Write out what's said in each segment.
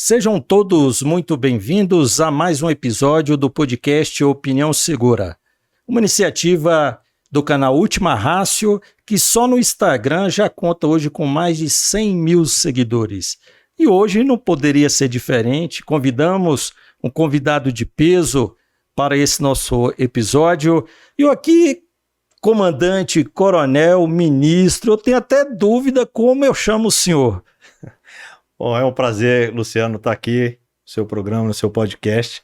Sejam todos muito bem-vindos a mais um episódio do podcast Opinião Segura, uma iniciativa do canal Última Ratio, que só no Instagram já conta hoje com mais de 100 mil seguidores. E hoje não poderia ser diferente, convidamos um convidado de peso para esse nosso episódio. E eu aqui, comandante, coronel, ministro, eu tenho até dúvida como eu chamo o senhor. Bom, é um prazer, Luciano, estar aqui no seu programa, no seu podcast.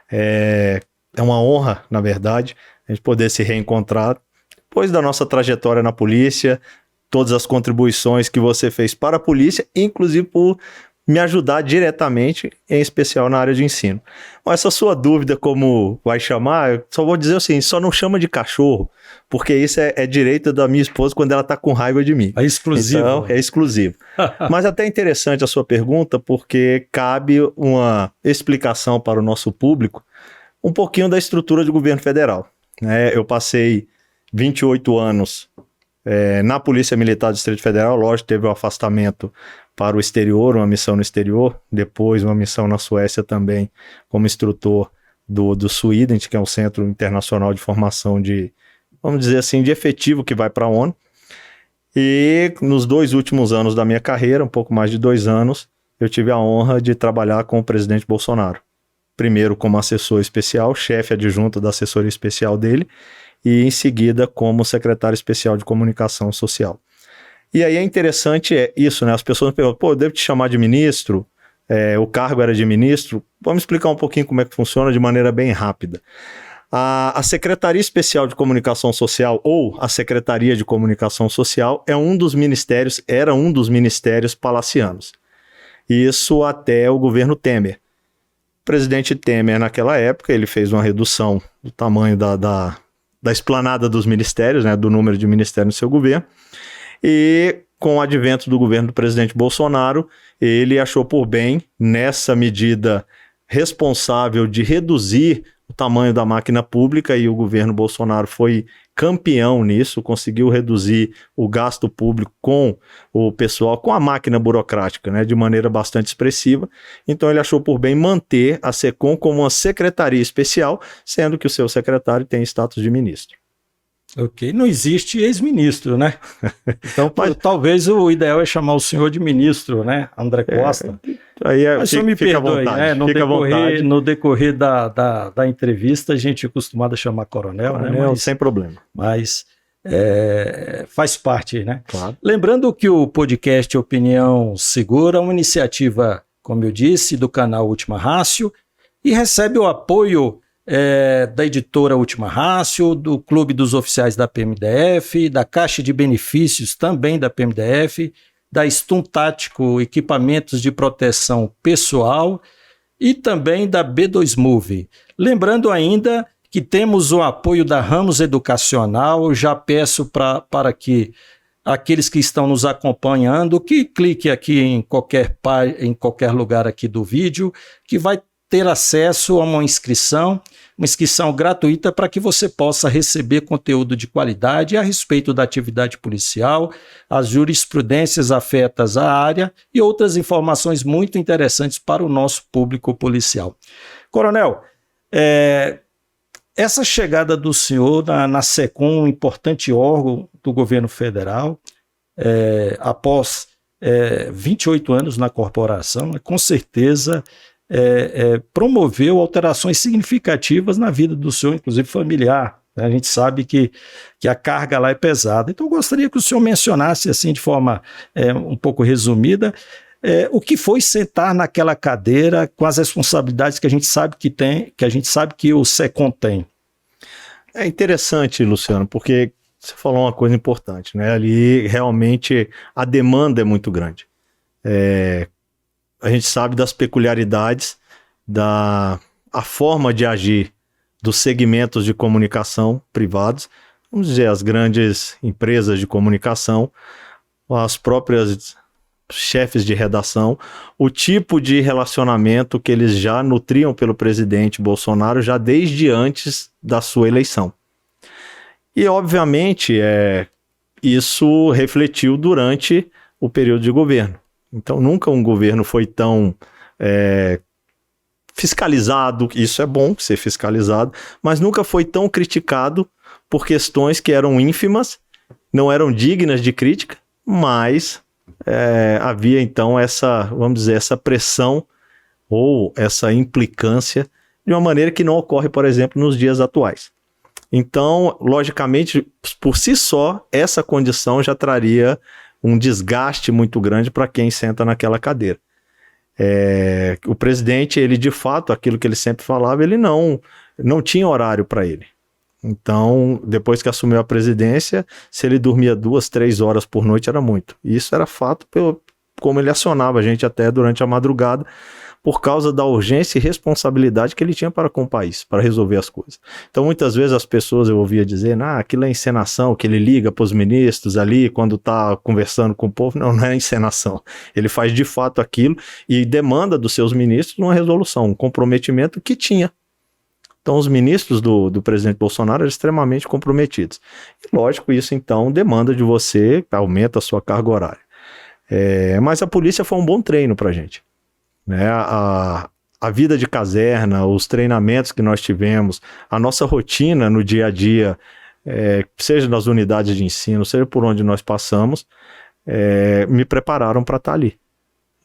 É uma honra, na verdade, a gente poder se reencontrar depois da nossa trajetória na polícia, todas as contribuições que você fez para a polícia, inclusive por me ajudar diretamente, em especial na área de ensino. Mas essa sua dúvida como vai chamar, eu só vou dizer assim, só não chama de cachorro, porque isso é direito da minha esposa quando ela está com raiva de mim. É exclusivo. Então, é exclusivo. Mas até interessante a sua pergunta, porque cabe uma explicação para o nosso público um pouquinho da estrutura do governo federal. Eu passei 28 anos na Polícia Militar do Distrito Federal, lógico, teve o afastamento para o exterior, uma missão no exterior, depois uma missão na Suécia também, como instrutor do SUIDENT, que é um Centro Internacional de Formação de, vamos dizer assim, de efetivo que vai para a ONU. E nos 2 últimos anos da minha carreira, um pouco mais de 2 anos, eu tive a honra de trabalhar com o presidente Bolsonaro. Primeiro como assessor especial, chefe adjunto da assessoria especial dele, e em seguida como secretário especial de comunicação social. E aí é interessante isso, né? As pessoas me perguntam, eu devo te chamar de ministro? O cargo era de ministro? Vamos explicar um pouquinho como é que funciona de maneira bem rápida. A Secretaria Especial de Comunicação Social, ou a Secretaria de Comunicação Social, era um dos ministérios palacianos. Isso até o governo Temer. O presidente Temer, naquela época, ele fez uma redução do tamanho da esplanada dos ministérios, né, do número de ministérios no seu governo, e com o advento do governo do presidente Bolsonaro, ele achou por bem, nessa medida responsável de reduzir o tamanho da máquina pública, e o governo Bolsonaro foi campeão nisso, conseguiu reduzir o gasto público com o pessoal, com a máquina burocrática, né, de maneira bastante expressiva. Então ele achou por bem manter a SECOM como uma secretaria especial, sendo que o seu secretário tem status de ministro. Ok, não existe ex-ministro, né? Então, talvez o ideal é chamar o senhor de ministro, né? André Costa. Mas só me perdoe, né? No decorrer da entrevista, a gente é acostumado a chamar coronel, né? Sem problema. Mas faz parte, né? Claro. Lembrando que o podcast Opinião Segura é uma iniciativa, como eu disse, do canal Última Ratio e recebe o apoio da editora Última Ratio, do Clube dos Oficiais da PMDF, da Caixa de Benefícios também da PMDF, da Stun Tático Equipamentos de Proteção Pessoal e também da B2 Move. Lembrando ainda que temos o apoio da Ramos Educacional. Eu já peço para que aqueles que estão nos acompanhando, que clique aqui em qualquer lugar aqui do vídeo, que vai ter acesso a uma inscrição gratuita para que você possa receber conteúdo de qualidade a respeito da atividade policial, as jurisprudências afetas à área e outras informações muito interessantes para o nosso público policial. Coronel, essa chegada do senhor na SECOM, um importante órgão do governo federal, após 28 anos na corporação, com certeza promoveu alterações significativas na vida do senhor, inclusive familiar. A gente sabe que a carga lá é pesada. Então eu gostaria que o senhor mencionasse assim de forma um pouco resumida o que foi sentar naquela cadeira com as responsabilidades que a gente sabe que tem, que a gente sabe que o SECOM tem. É interessante, Luciano, porque você falou uma coisa importante, né? Ali realmente a demanda é muito grande. A gente sabe das peculiaridades, a forma de agir dos segmentos de comunicação privados, vamos dizer, as grandes empresas de comunicação, as próprias chefes de redação, o tipo de relacionamento que eles já nutriam pelo presidente Bolsonaro já desde antes da sua eleição. E, obviamente, isso refletiu durante o período de governo. Então, nunca um governo foi tão fiscalizado, isso é bom, ser fiscalizado, mas nunca foi tão criticado por questões que eram ínfimas, não eram dignas de crítica, mas havia então vamos dizer, essa pressão ou essa implicância de uma maneira que não ocorre, por exemplo, nos dias atuais. Então, logicamente, por si só, essa condição já traria um desgaste muito grande para quem senta naquela cadeira. O presidente, ele de fato, aquilo que ele sempre falava, ele não tinha horário para ele. Então, depois que assumiu a presidência, se ele dormia 2, 3 horas por noite era muito. E isso era fato como ele acionava a gente até durante a madrugada, por causa da urgência e responsabilidade que ele tinha para com o país, para resolver as coisas. Então, muitas vezes as pessoas eu ouvia dizer, aquilo é encenação, que ele liga para os ministros ali quando está conversando com o povo. Não é encenação. Ele faz de fato aquilo e demanda dos seus ministros uma resolução, um comprometimento que tinha. Então, os ministros do presidente Bolsonaro eram extremamente comprometidos. E, lógico, isso então demanda de você, aumenta a sua carga horária. Mas a polícia foi um bom treino para a gente. A vida de caserna, os treinamentos que nós tivemos, a nossa rotina no dia a dia, seja nas unidades de ensino, seja por onde nós passamos, me prepararam para estar ali.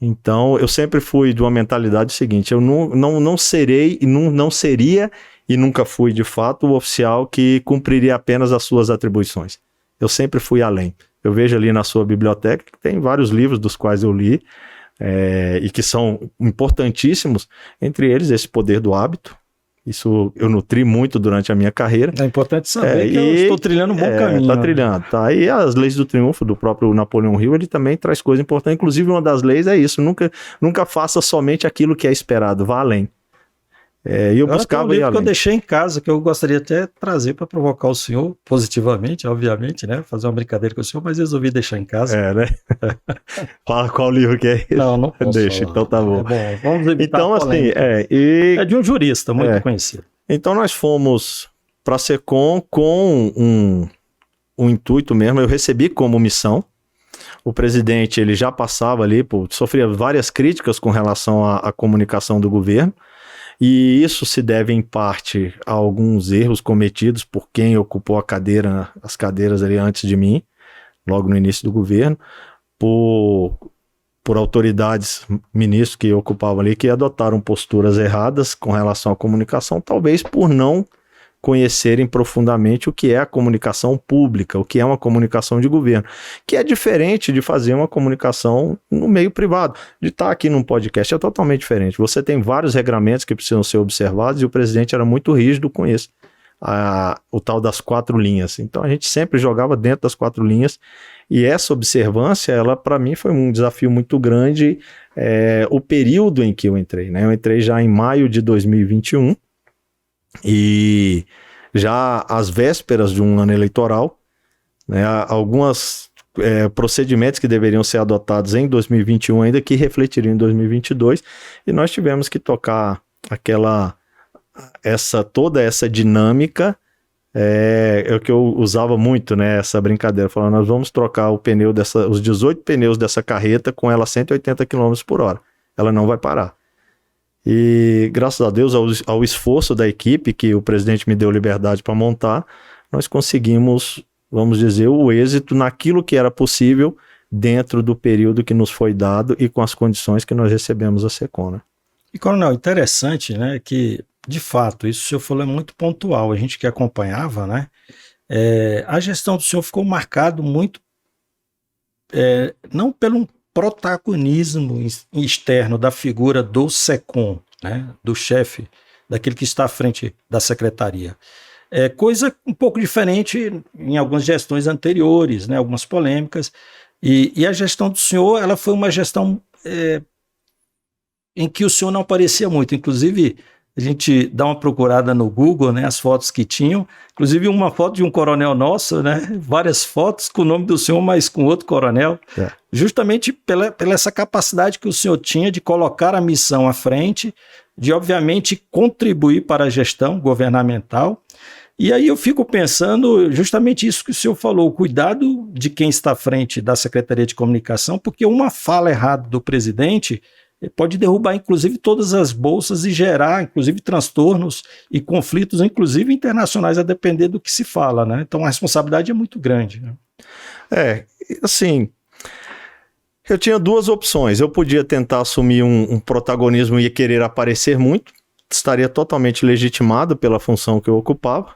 Então, eu sempre fui de uma mentalidade seguinte, eu não serei e não seria e nunca fui de fato o oficial que cumpriria apenas as suas atribuições. Eu sempre fui além. Eu vejo ali na sua biblioteca que tem vários livros dos quais eu li, e que são importantíssimos, entre eles esse Poder do Hábito. Isso eu nutri muito durante a minha carreira. É importante saber que eu estou trilhando um bom caminho. Está trilhando, tá? E as leis do triunfo do próprio Napoleão Hill, ele também traz coisas importantes. Inclusive, uma das leis é isso: nunca faça somente aquilo que é esperado, vá além. E eu buscava ir além. Que eu deixei em casa, que eu gostaria até trazer para provocar o senhor, positivamente, obviamente, né? Fazer uma brincadeira com o senhor, mas resolvi deixar em casa. Né? Fala qual livro que é esse. Não posso Deixa, falar. então tá bom. Vamos evitar então, assim, é de um jurista muito conhecido. Então, nós fomos para a SECOM com um intuito mesmo. Eu recebi como missão. O presidente, ele já passava ali, sofria várias críticas com relação à comunicação do governo. E isso se deve, em parte, a alguns erros cometidos por quem ocupou as cadeiras ali antes de mim, logo no início do governo, por autoridades, ministros que ocupavam ali, que adotaram posturas erradas com relação à comunicação, talvez por não conhecerem profundamente o que é a comunicação pública, o que é uma comunicação de governo, que é diferente de fazer uma comunicação no meio privado. De estar aqui num podcast é totalmente diferente. Você tem vários regramentos que precisam ser observados e o presidente era muito rígido com isso, o tal das 4 linhas. Então a gente sempre jogava dentro das 4 linhas e essa observância, ela para mim foi um desafio muito grande, o período em que eu entrei, né? Eu entrei já em maio de 2021, e já às vésperas de um ano eleitoral, né, alguns procedimentos que deveriam ser adotados em 2021 ainda que refletiriam em 2022, e nós tivemos que tocar toda essa dinâmica, o que eu usava muito, né, essa brincadeira, falando, nós vamos trocar os 18 pneus dessa carreta com ela a 180 km por hora, ela não vai parar. E graças a Deus, ao esforço da equipe que o presidente me deu liberdade para montar, nós conseguimos, vamos dizer, o êxito naquilo que era possível dentro do período que nos foi dado e com as condições que nós recebemos a SECOM, né? E, coronel, interessante, né, que de fato, isso o senhor falou é muito pontual, a gente que acompanhava, né, a gestão do senhor ficou marcado muito, não pelo protagonismo externo da figura do SECOM, né, do chefe, daquele que está à frente da secretaria. Coisa um pouco diferente em algumas gestões anteriores, né, algumas polêmicas, e a gestão do senhor, ela foi uma gestão em que o senhor não aparecia muito, inclusive a gente dá uma procurada no Google, né, as fotos que tinham, inclusive uma foto de um coronel nosso, né, várias fotos com o nome do senhor, mas com outro coronel, justamente pela essa capacidade que o senhor tinha de colocar a missão à frente, de obviamente contribuir para a gestão governamental. E aí eu fico pensando justamente isso que o senhor falou, o cuidado de quem está à frente da Secretaria de Comunicação, porque uma fala errada do presidente, pode derrubar, inclusive, todas as bolsas e gerar, inclusive, transtornos e conflitos, inclusive internacionais, a depender do que se fala, né? Então, a responsabilidade é muito grande, né? Assim, eu tinha duas opções. Eu podia tentar assumir um protagonismo e querer aparecer muito, estaria totalmente legitimado pela função que eu ocupava,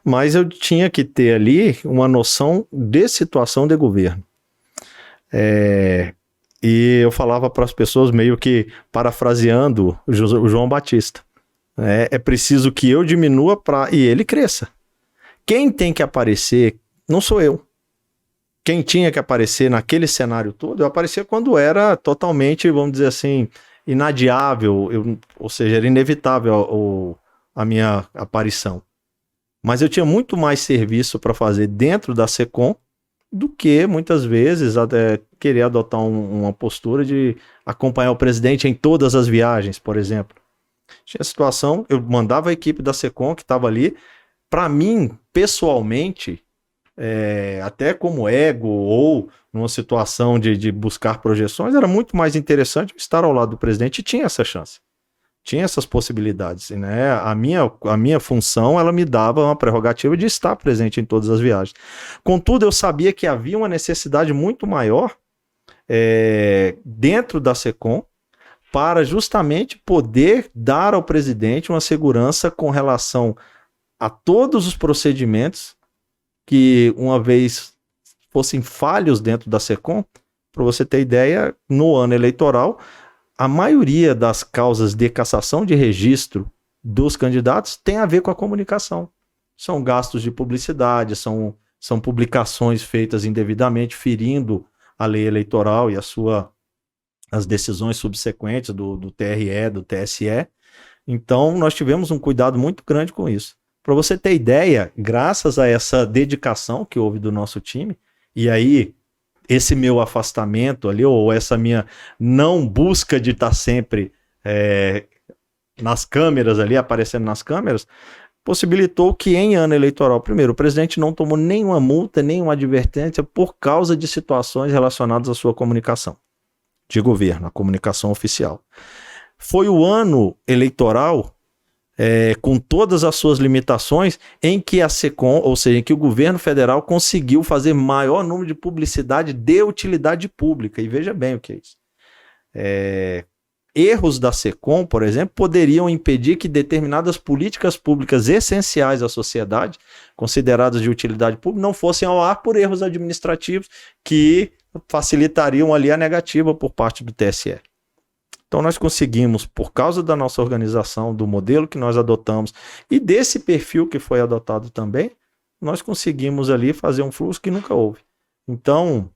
mas eu tinha que ter ali uma noção de situação de governo. E eu falava para as pessoas, meio que parafraseando o João Batista, é preciso que eu diminua e ele cresça. Quem tem que aparecer não sou eu. Quem tinha que aparecer naquele cenário todo, eu aparecia quando era totalmente, vamos dizer assim, inadiável, ou seja, era inevitável a minha aparição. Mas eu tinha muito mais serviço para fazer dentro da SECOM do que, muitas vezes, até querer adotar uma postura de acompanhar o presidente em todas as viagens, por exemplo. Tinha situação, eu mandava a equipe da SECOM que estava ali, para mim, pessoalmente, até como ego ou numa situação de buscar projeções, era muito mais interessante estar ao lado do presidente e tinha essa chance. Tinha essas possibilidades, né? A minha função, ela me dava uma prerrogativa de estar presente em todas as viagens. Contudo, eu sabia que havia uma necessidade muito maior dentro da SECOM para justamente poder dar ao presidente uma segurança com relação a todos os procedimentos que, uma vez fossem falhos dentro da SECOM. Para você ter ideia, no ano eleitoral, a maioria das causas de cassação de registro dos candidatos tem a ver com a comunicação. São gastos de publicidade, são publicações feitas indevidamente, ferindo a lei eleitoral e as decisões subsequentes do TRE, do TSE. Então, nós tivemos um cuidado muito grande com isso. Para você ter ideia, graças a essa dedicação que houve do nosso time, e aí esse meu afastamento ali, ou essa minha não busca de estar sempre nas câmeras ali, aparecendo nas câmeras, possibilitou que em ano eleitoral, primeiro, o presidente não tomou nenhuma multa, nenhuma advertência por causa de situações relacionadas à sua comunicação de governo, a comunicação oficial. Foi o ano eleitoral, com todas as suas limitações, em que a SECOM, ou seja, em que o governo federal conseguiu fazer maior número de publicidade de utilidade pública. E veja bem o que é isso. Erros da SECOM, por exemplo, poderiam impedir que determinadas políticas públicas essenciais à sociedade, consideradas de utilidade pública, não fossem ao ar por erros administrativos que facilitariam ali a negativa por parte do TSE. Então nós conseguimos, por causa da nossa organização, do modelo que nós adotamos e desse perfil que foi adotado também, nós conseguimos ali fazer um fluxo que nunca houve. Então,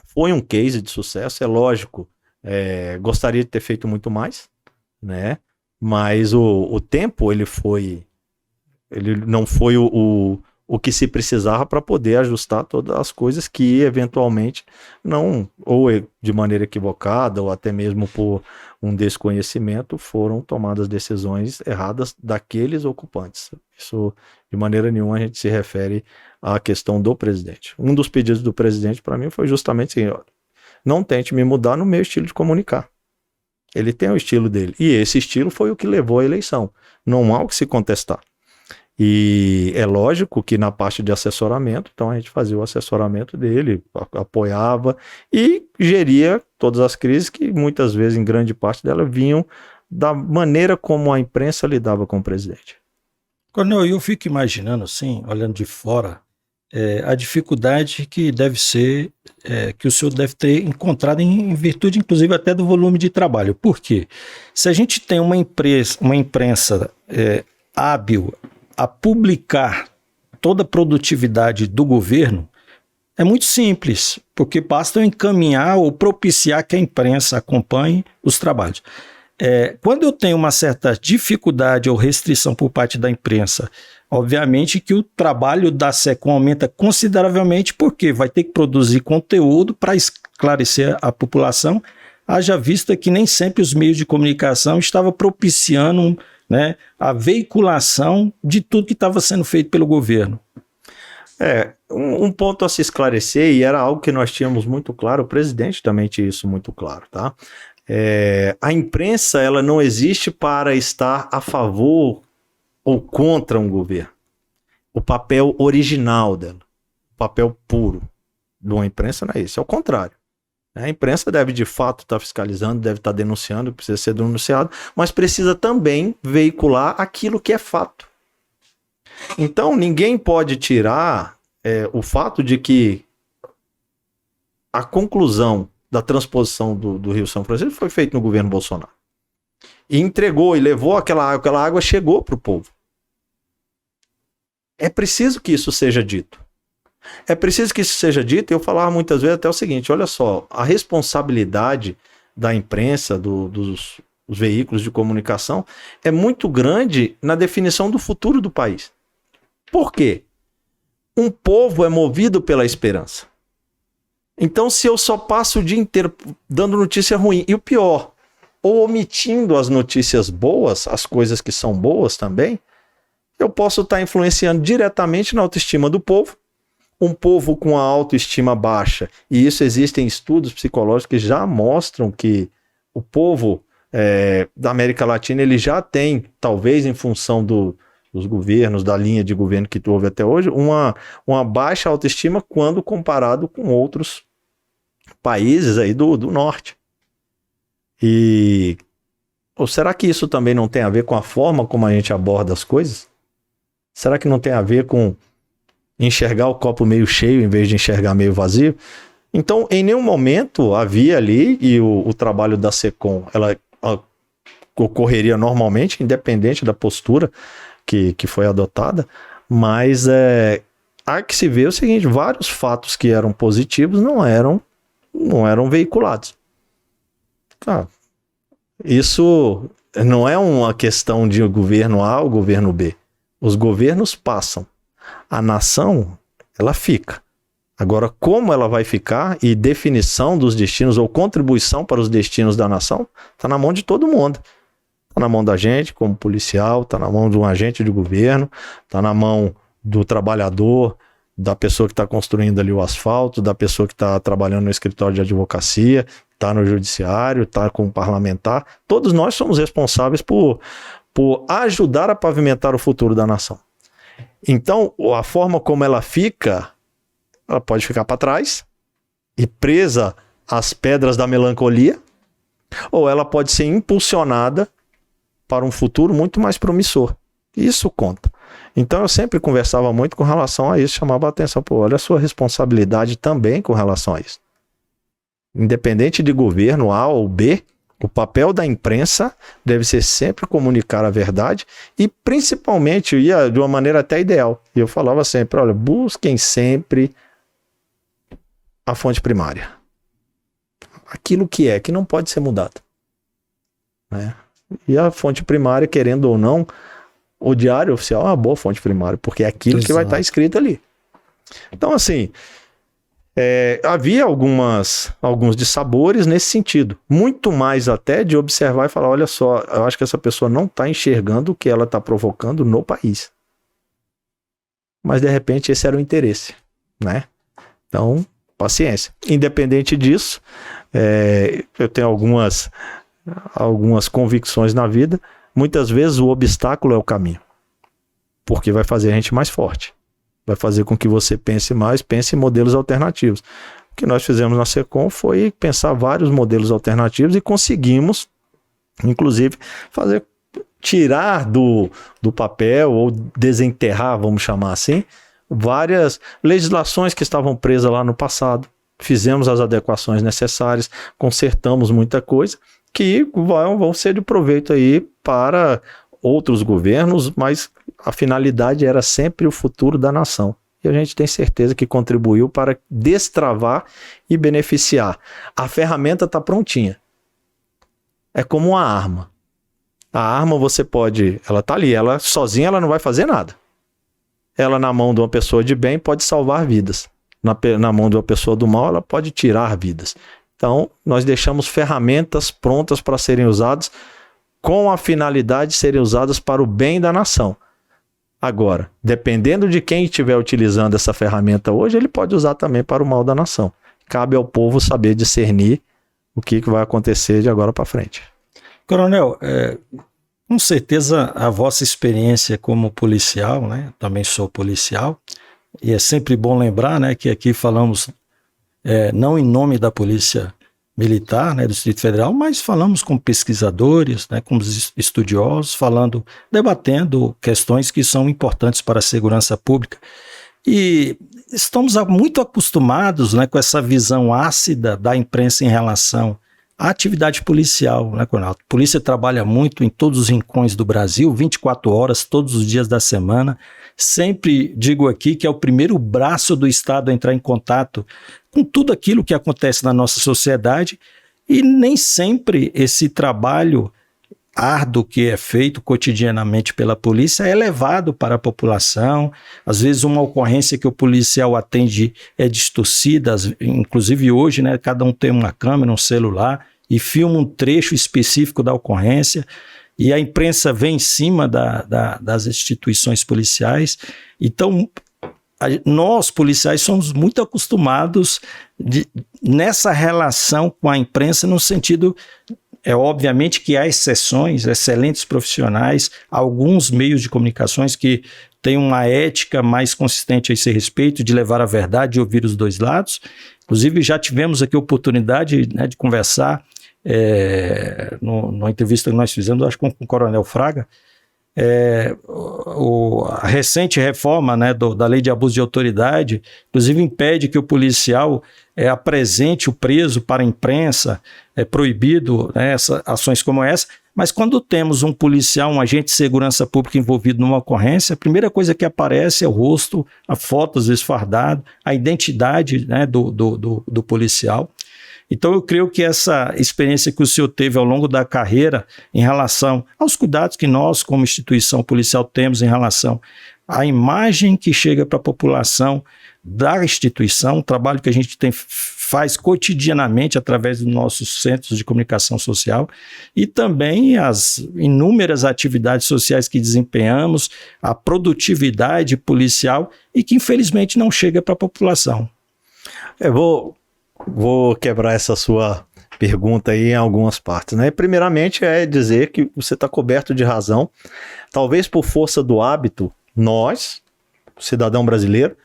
foi um case de sucesso, é lógico, gostaria de ter feito muito mais, né? Mas o tempo, ele não foi o que se precisava para poder ajustar todas as coisas que eventualmente não, ou de maneira equivocada, ou até mesmo por um desconhecimento, foram tomadas decisões erradas daqueles ocupantes. Isso, de maneira nenhuma, a gente se refere à questão do presidente. Um dos pedidos do presidente para mim foi justamente assim: não tente me mudar no meu estilo de comunicar. Ele tem o estilo dele, e esse estilo foi o que levou à eleição. Não há o que se contestar. E é lógico que na parte de assessoramento, então a gente fazia o assessoramento dele, apoiava e geria todas as crises que muitas vezes, em grande parte delas, vinham da maneira como a imprensa lidava com o presidente. Coronel, eu fico imaginando assim, olhando de fora, a dificuldade que deve ser, que o senhor deve ter encontrado em virtude, inclusive, até do volume de trabalho. Por quê? Se a gente tem uma imprensa hábil a publicar toda a produtividade do governo, é muito simples, porque basta eu encaminhar ou propiciar que a imprensa acompanhe os trabalhos. Quando eu tenho uma certa dificuldade ou restrição por parte da imprensa, obviamente que o trabalho da SECOM aumenta consideravelmente, porque vai ter que produzir conteúdo para esclarecer a população, haja vista que nem sempre os meios de comunicação estavam propiciando a veiculação de tudo que estava sendo feito pelo governo. Um ponto a se esclarecer, e era algo que nós tínhamos muito claro, o presidente também tinha isso muito claro, tá? A imprensa, ela não existe para estar a favor ou contra um governo. O papel original dela, o papel puro de uma imprensa não é esse, é o contrário. A imprensa deve de fato estar fiscalizando, deve estar denunciando, precisa ser denunciado, mas precisa também veicular aquilo que é fato. Então ninguém pode tirar o fato de que a conclusão da transposição do Rio São Francisco foi feita no governo Bolsonaro. E entregou e levou aquela água chegou para o povo. É preciso que isso seja dito. É preciso que isso seja dito, e eu falava muitas vezes até o seguinte, olha só, a responsabilidade da imprensa, dos veículos de comunicação, é muito grande na definição do futuro do país. Por quê? Um povo é movido pela esperança. Então, se eu só passo o dia inteiro dando notícia ruim, e o pior, ou omitindo as notícias boas, as coisas que são boas também, eu posso estar influenciando diretamente na autoestima do povo, um povo com a autoestima baixa, e isso existem estudos psicológicos que já mostram que o povo da América Latina, ele já tem, talvez em função dos governos, da linha de governo que houve até hoje, uma baixa autoestima quando comparado com outros países aí do norte. Ou será que isso também não tem a ver com a forma como a gente aborda as coisas? Será que não tem a ver com enxergar o copo meio cheio em vez de enxergar meio vazio? Então, em nenhum momento havia ali, e o trabalho da SECOM, ela ocorreria normalmente, independente da postura que foi adotada, mas há que se ver o seguinte, vários fatos que eram positivos não eram veiculados. Isso não é uma questão de governo A ou governo B. Os governos passam. A nação, ela fica. Agora, como ela vai ficar e definição dos destinos ou contribuição para os destinos da nação, está na mão de todo mundo. Está na mão da gente como policial, está na mão de um agente de governo, está na mão do trabalhador, da pessoa que está construindo ali o asfalto, da pessoa que está trabalhando no escritório de advocacia, está no judiciário, está com o parlamentar. Todos nós somos responsáveis por ajudar a pavimentar o futuro da nação. Então, a forma como ela fica, ela pode ficar para trás e presa às pedras da melancolia, ou ela pode ser impulsionada para um futuro muito mais promissor. Isso conta. Então, eu sempre conversava muito com relação a isso, chamava a atenção, olha a sua responsabilidade também com relação a isso. Independente de governo A ou B, o papel da imprensa deve ser sempre comunicar a verdade e principalmente de uma maneira até ideal. E eu falava sempre, olha, busquem sempre a fonte primária. Aquilo que não pode ser mudado. Né? E a fonte primária, querendo ou não, o diário oficial é uma boa fonte primária, porque é aquilo que vai estar escrito ali. Então, assim, havia alguns dissabores nesse sentido. Muito mais até de observar e falar, olha só, eu acho que essa pessoa não está enxergando o que ela está provocando no país. Mas, de repente, esse era o interesse, né? Então, paciência. Independente disso, eu tenho algumas convicções na vida. Muitas vezes o obstáculo é o caminho, porque vai fazer a gente mais forte. Vai fazer com que você pense em modelos alternativos. O que nós fizemos na SECOM foi pensar vários modelos alternativos e conseguimos, inclusive, tirar do papel ou desenterrar, vamos chamar assim, várias legislações que estavam presas lá no passado. Fizemos as adequações necessárias, consertamos muita coisa que vão ser de proveito aí para outros governos, mas a finalidade era sempre o futuro da nação. E a gente tem certeza que contribuiu para destravar e beneficiar. A ferramenta está prontinha. É como uma arma. A arma ela está ali, ela sozinha ela não vai fazer nada. Ela na mão de uma pessoa de bem pode salvar vidas. Na mão de uma pessoa do mal ela pode tirar vidas. Então, nós deixamos ferramentas prontas para serem usadas com a finalidade de serem usadas para o bem da nação. Agora, dependendo de quem estiver utilizando essa ferramenta hoje, ele pode usar também para o mal da nação. Cabe ao povo saber discernir o que vai acontecer de agora para frente. Coronel, com certeza a vossa experiência como policial, né? Também sou policial, e é sempre bom lembrar, né, que aqui falamos não em nome da Polícia Militar, né, do Distrito Federal, mas falamos com pesquisadores, né, com estudiosos, debatendo questões que são importantes para a segurança pública. E estamos muito acostumados, né, com essa visão ácida da imprensa em relação à atividade policial, né, Coronel? A polícia trabalha muito em todos os rincões do Brasil, 24 horas, todos os dias da semana. Sempre digo aqui que é o primeiro braço do Estado a entrar em contato com tudo aquilo que acontece na nossa sociedade, e nem sempre esse trabalho árduo que é feito cotidianamente pela polícia é levado para a população. Às vezes uma ocorrência que o policial atende é distorcida, inclusive hoje, né, cada um tem uma câmera, um celular e filma um trecho específico da ocorrência, e a imprensa vem em cima das instituições policiais. Então, nós policiais somos muito acostumados nessa relação com a imprensa, no sentido, obviamente que há exceções, excelentes profissionais, alguns meios de comunicações que têm uma ética mais consistente a esse respeito, de levar a verdade e ouvir os dois lados. Inclusive já tivemos aqui a oportunidade, né, de conversar numa entrevista que nós fizemos, acho que com o Coronel Fraga, a recente reforma, né, da lei de abuso de autoridade, inclusive impede que o policial apresente o preso para a imprensa, é proibido, né, ações como essa. Mas quando temos um policial, um agente de segurança pública envolvido numa ocorrência, a primeira coisa que aparece é o rosto, a foto às vezes fardado, a identidade, né, do policial. Então eu creio que essa experiência que o senhor teve ao longo da carreira em relação aos cuidados que nós como instituição policial temos em relação à imagem que chega para a população da instituição, o trabalho que a gente faz cotidianamente através dos nossos centros de comunicação social, e também as inúmeras atividades sociais que desempenhamos, a produtividade policial e que infelizmente não chega para a população. Eu vou quebrar essa sua pergunta aí em algumas partes, né? Primeiramente é dizer que você está coberto de razão, talvez por força do hábito, nós, o cidadão brasileiro,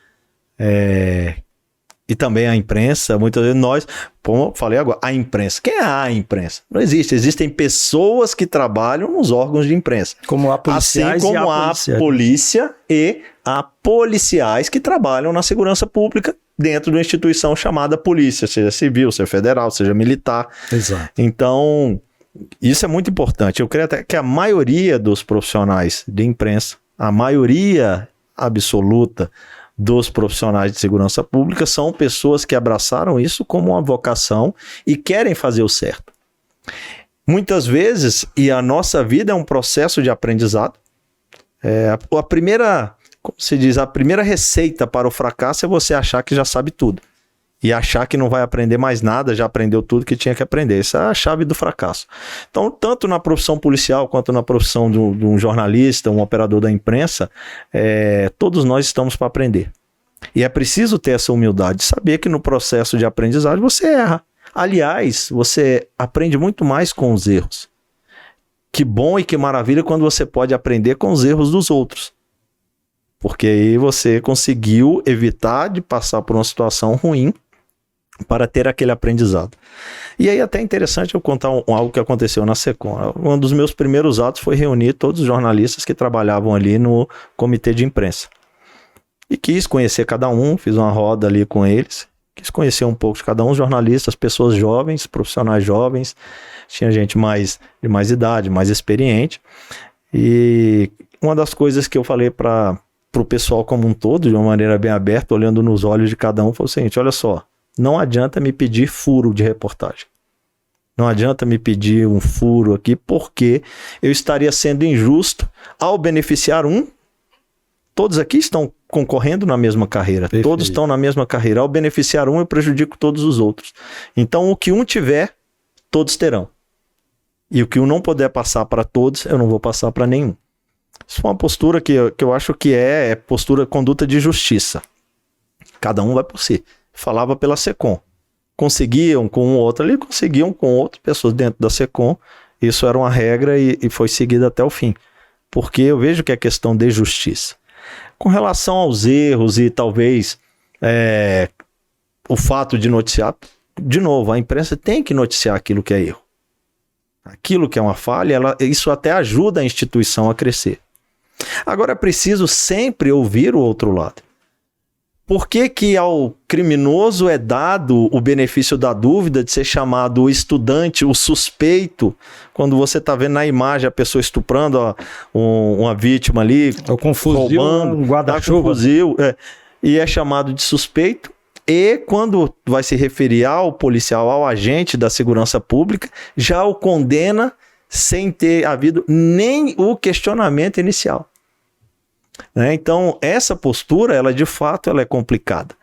e também a imprensa, muitas vezes nós, como eu falei agora, a imprensa. Quem é a imprensa? Não existe, existem pessoas que trabalham nos órgãos de imprensa. Como há policiais, assim como há polícia e há policiais que trabalham na segurança pública dentro de uma instituição chamada polícia, seja civil, seja federal, seja militar. Exato. Então, isso é muito importante. Eu creio até que a maioria dos profissionais de imprensa, a maioria absoluta dos profissionais de segurança pública são pessoas que abraçaram isso como uma vocação e querem fazer o certo. Muitas vezes, e a nossa vida é um processo de aprendizado, a primeira, como se diz, a primeira receita para o fracasso é você achar que já sabe tudo e achar que não vai aprender mais nada, já aprendeu tudo que tinha que aprender. Essa é a chave do fracasso. Então, tanto na profissão policial quanto na profissão de um jornalista, um operador da imprensa, todos nós estamos para aprender. E é preciso ter essa humildade, saber que no processo de aprendizagem você erra. Aliás, você aprende muito mais com os erros. Que bom e que maravilha quando você pode aprender com os erros dos outros. Porque aí você conseguiu evitar de passar por uma situação ruim para ter aquele aprendizado. E aí até é interessante eu contar algo que aconteceu na SECOM. Um dos meus primeiros atos foi reunir todos os jornalistas que trabalhavam ali no comitê de imprensa. E quis conhecer cada um, fiz uma roda ali com eles, quis conhecer um pouco de cada um, os jornalistas, pessoas jovens, profissionais jovens, tinha gente de mais idade, mais experiente. E uma das coisas que eu falei para o pessoal como um todo, de uma maneira bem aberta, olhando nos olhos de cada um, foi o seguinte: olha só, não adianta me pedir furo de reportagem. Não adianta me pedir um furo aqui, porque eu estaria sendo injusto ao beneficiar um. Todos aqui estão concorrendo na mesma carreira. Perfeito. Todos estão na mesma carreira. Ao beneficiar um, eu prejudico todos os outros. Então, o que um tiver, todos terão. E o que um não puder passar para todos, eu não vou passar para nenhum. Isso é uma postura que eu acho que é conduta de justiça. Cada um vai por si. Falava pela SECOM. conseguiam com um outro ali, conseguiam com outras pessoas dentro da SECOM. Isso era uma regra e foi seguida até o fim. Porque eu vejo que é questão de justiça. Com relação aos erros e talvez o fato de noticiar, de novo, a imprensa tem que noticiar aquilo que é erro. Aquilo que é uma falha, isso até ajuda a instituição a crescer. Agora é preciso sempre ouvir o outro lado. Por que que ao criminoso é dado o benefício da dúvida de ser chamado o estudante, o suspeito, quando você está vendo na imagem a pessoa estuprando uma vítima ali, ou com fuzil, roubando, um guarda-chuva, fuzil, e é chamado de suspeito? E quando vai se referir ao policial, ao agente da segurança pública, já o condena sem ter havido nem o questionamento inicial. Então, essa postura, ela de fato ela é complicada.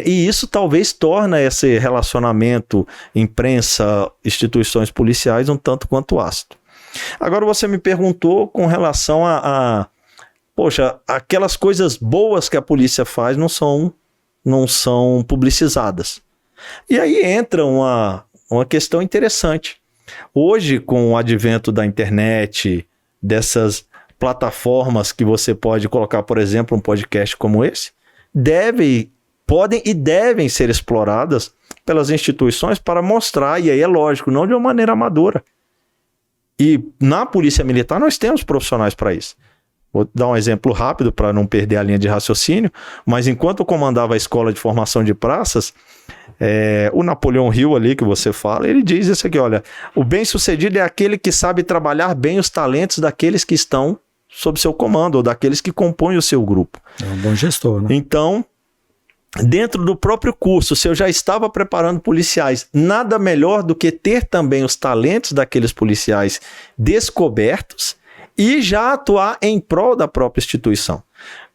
E isso talvez torna esse relacionamento imprensa, instituições policiais um tanto quanto ácido. Agora você me perguntou com relação poxa, aquelas coisas boas que a polícia faz não são publicizadas. E aí entra uma questão interessante. Hoje, com o advento da internet, dessas plataformas que você pode colocar, por exemplo, um podcast como esse, podem e devem ser exploradas pelas instituições para mostrar, e aí é lógico, não de uma maneira amadora. E na Polícia Militar nós temos profissionais para isso. Vou dar um exemplo rápido para não perder a linha de raciocínio, mas enquanto eu comandava a Escola de Formação de Praças, o Napoleão Hill ali que você fala, ele diz isso aqui, olha, o bem-sucedido é aquele que sabe trabalhar bem os talentos daqueles que estão sob seu comando, ou daqueles que compõem o seu grupo. É um bom gestor, né? Então, dentro do próprio curso, se eu já estava preparando policiais, nada melhor do que ter também os talentos daqueles policiais descobertos e já atuar em prol da própria instituição.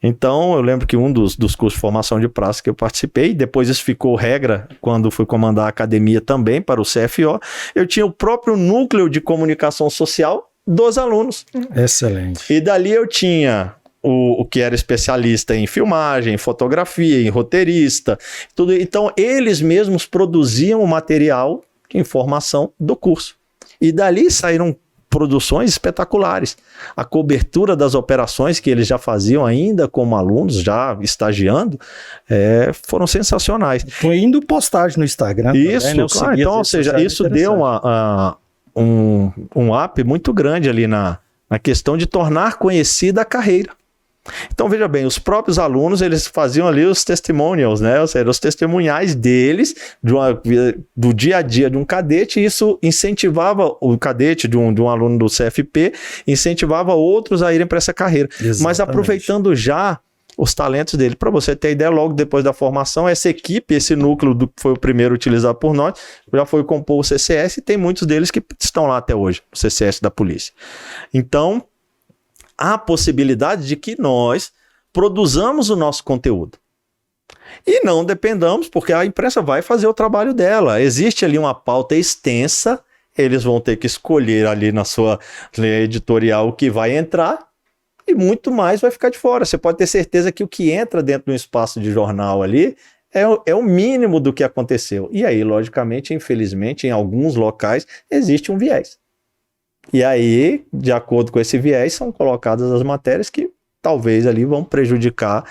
Então, eu lembro que um dos cursos de formação de praça que eu participei, depois isso ficou regra quando fui comandar a academia também para o CFO, eu tinha o próprio núcleo de comunicação social dos alunos. Excelente. E dali eu tinha o que era especialista em filmagem, fotografia, em roteirista, tudo. Então, eles mesmos produziam o material de informação do curso. E dali saíram produções espetaculares. A cobertura das operações que eles já faziam ainda como alunos, já estagiando, foram sensacionais. Estou indo postagem no Instagram. Isso, também, né? então, ou seja, isso deu um up muito grande ali na questão de tornar conhecida a carreira. Então, veja bem, os próprios alunos, eles faziam ali os testimonials, né? Ou seja, os testemunhais deles, do dia a dia de um cadete, e isso incentivava o cadete de um aluno do CFP, incentivava outros a irem para essa carreira. Exatamente. Mas aproveitando já os talentos dele. Para você ter ideia, logo depois da formação, essa equipe, esse núcleo que foi o primeiro utilizado por nós, já foi compor o CCS e tem muitos deles que estão lá até hoje, o CCS da polícia. Então, há possibilidade de que nós produzamos o nosso conteúdo. E não dependamos, porque a imprensa vai fazer o trabalho dela. Existe ali uma pauta extensa, eles vão ter que escolher ali na sua linha editorial o que vai entrar, e muito mais vai ficar de fora. Você pode ter certeza que o que entra dentro de um espaço de jornal ali é o mínimo do que aconteceu. E aí, logicamente, infelizmente, em alguns locais, existe um viés. E aí, de acordo com esse viés, são colocadas as matérias que talvez ali vão prejudicar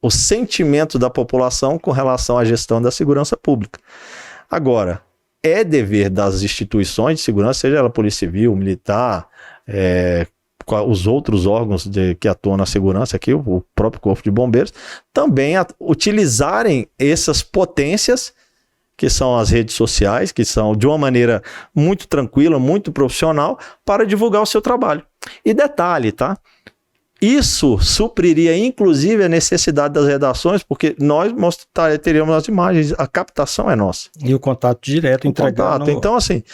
o sentimento da população com relação à gestão da segurança pública. Agora, é dever das instituições de segurança, seja ela Polícia Civil, Militar, os outros órgãos que atuam na segurança aqui, o próprio Corpo de Bombeiros, também utilizarem essas potências que são as redes sociais, que são de uma maneira muito tranquila, muito profissional, para divulgar o seu trabalho. E detalhe, tá? Isso supriria, inclusive, a necessidade das redações, porque nós teríamos as imagens, a captação é nossa. E o contato direto, entregando... Então, assim,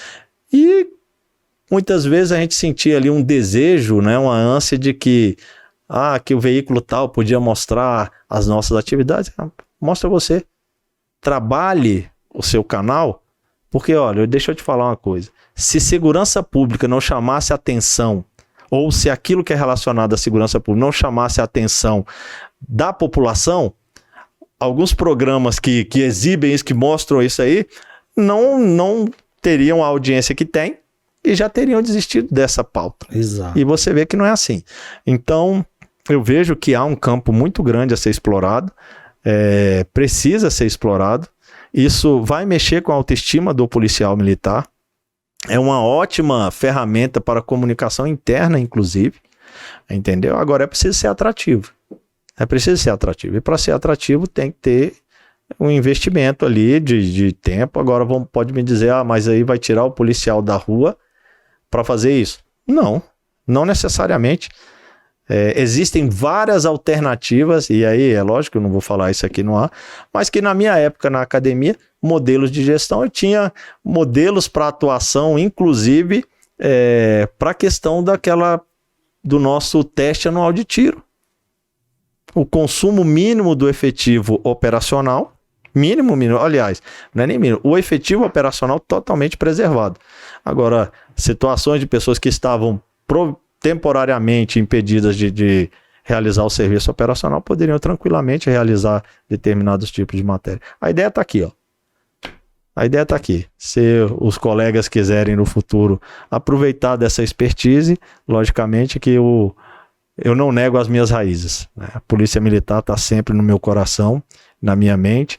e muitas vezes a gente sentia ali um desejo, né, uma ânsia de que o veículo tal podia mostrar as nossas atividades. Mostra você. Trabalhe o seu canal, porque, olha, deixa eu te falar uma coisa. Se segurança pública não chamasse atenção, ou se aquilo que é relacionado à segurança pública não chamasse a atenção da população, alguns programas que exibem isso, que mostram isso aí, não teriam a audiência que tem e já teriam desistido dessa pauta. Exato. E você vê que não é assim. Então, eu vejo que há um campo muito grande a ser explorado, precisa ser explorado. Isso vai mexer com a autoestima do policial militar. É uma ótima ferramenta para comunicação interna, inclusive. Entendeu? Agora é preciso ser atrativo. É preciso ser atrativo. E para ser atrativo tem que ter um investimento ali de tempo. Agora pode me dizer, mas aí vai tirar o policial da rua para fazer isso? Não necessariamente. Existem várias alternativas, e aí é lógico que eu não vou falar isso aqui no ar, mas que na minha época na academia, modelos de gestão, eu tinha modelos para atuação, inclusive para a questão do nosso teste anual de tiro. O consumo mínimo do efetivo operacional, mínimo, aliás, não é nem mínimo, o efetivo operacional totalmente preservado. Agora, situações de pessoas que estavam temporariamente impedidas de realizar o serviço operacional poderiam tranquilamente realizar determinados tipos de matéria. A ideia está aqui, ó. A ideia está aqui. Se os colegas quiserem no futuro aproveitar dessa expertise, logicamente que eu não nego as minhas raízes, né? A Polícia Militar está sempre no meu coração, na minha mente,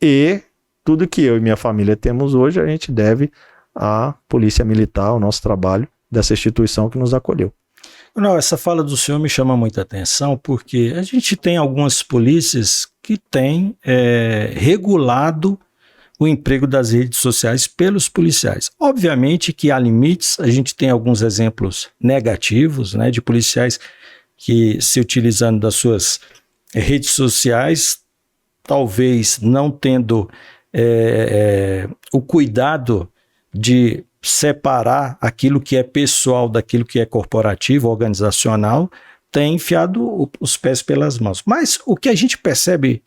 e tudo que eu e minha família temos hoje, a gente deve à Polícia Militar, ao nosso trabalho dessa instituição que nos acolheu. Não, essa fala do senhor me chama muita atenção, porque a gente tem algumas polícias que têm regulado o emprego das redes sociais pelos policiais. Obviamente que há limites, a gente tem alguns exemplos negativos, né, de policiais que, se utilizando das suas redes sociais, talvez não tendo o cuidado de separar aquilo que é pessoal daquilo que é corporativo, organizacional, tem enfiado os pés pelas mãos. Mas o que a gente percebe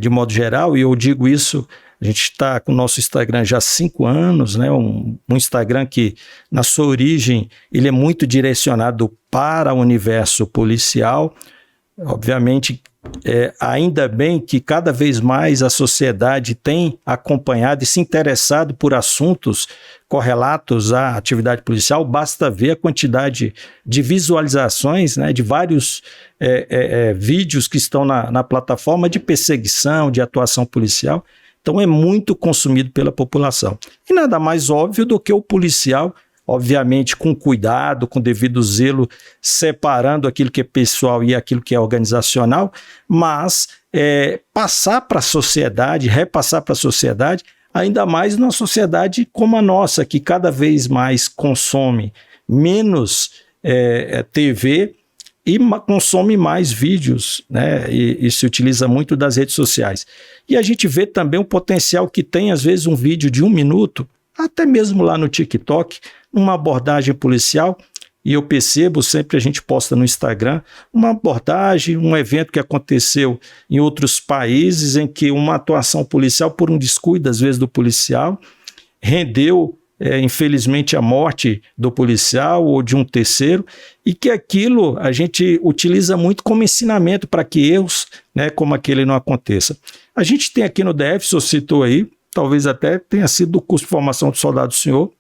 de modo geral, e eu digo isso, a gente está com o nosso Instagram já há 5 anos, né? Um Instagram que, na sua origem, ele é muito direcionado para o universo policial. Obviamente, ainda bem que cada vez mais a sociedade tem acompanhado e se interessado por assuntos correlatos à atividade policial. Basta ver a quantidade de visualizações, né, de vários vídeos que estão na plataforma de perseguição, de atuação policial. Então é muito consumido pela população. E nada mais óbvio do que o policial, obviamente com cuidado, com devido zelo, separando aquilo que é pessoal e aquilo que é organizacional, mas passar para a sociedade, repassar para a sociedade, ainda mais numa sociedade como a nossa, que cada vez mais consome menos TV e consome mais vídeos, né? E se utiliza muito das redes sociais. E a gente vê também o potencial que tem, às vezes, um vídeo de 1 minuto, até mesmo lá no TikTok, uma abordagem policial, e eu percebo, sempre a gente posta no Instagram, uma abordagem, um evento que aconteceu em outros países, em que uma atuação policial, por um descuido, às vezes, do policial, rendeu, infelizmente, a morte do policial ou de um terceiro, e que aquilo a gente utiliza muito como ensinamento para que erros, né, como aquele não aconteça. A gente tem aqui no DF, o senhor citou aí, talvez até tenha sido do curso de formação do soldado do senhor,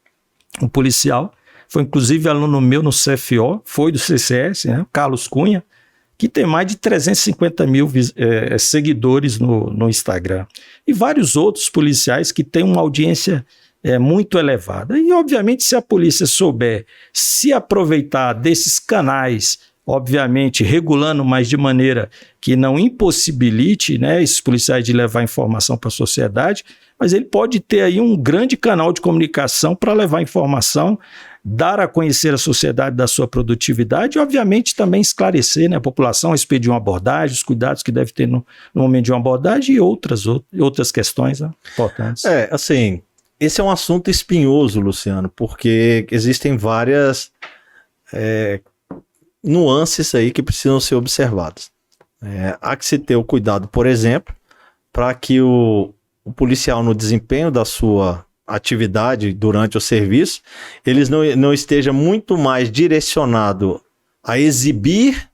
um policial, foi inclusive aluno meu no CFO, foi do CCS, né, Carlos Cunha, que tem mais de 350 mil seguidores no Instagram. E vários outros policiais que têm uma audiência muito elevada. E, obviamente, se a polícia souber se aproveitar desses canais, obviamente regulando, mas de maneira que não impossibilite, né, esses policiais de levar informação para a sociedade, mas ele pode ter aí um grande canal de comunicação para levar informação, dar a conhecer a sociedade da sua produtividade e, obviamente, também esclarecer, né, a população a respeito de uma abordagem, os cuidados que deve ter no momento de uma abordagem e outras questões, né, importantes. Assim, esse é um assunto espinhoso, Luciano, porque existem várias nuances aí que precisam ser observadas. Há que se ter o cuidado, por exemplo, para que o policial, no desempenho da sua atividade durante o serviço, eles não esteja muito mais direcionado a exibir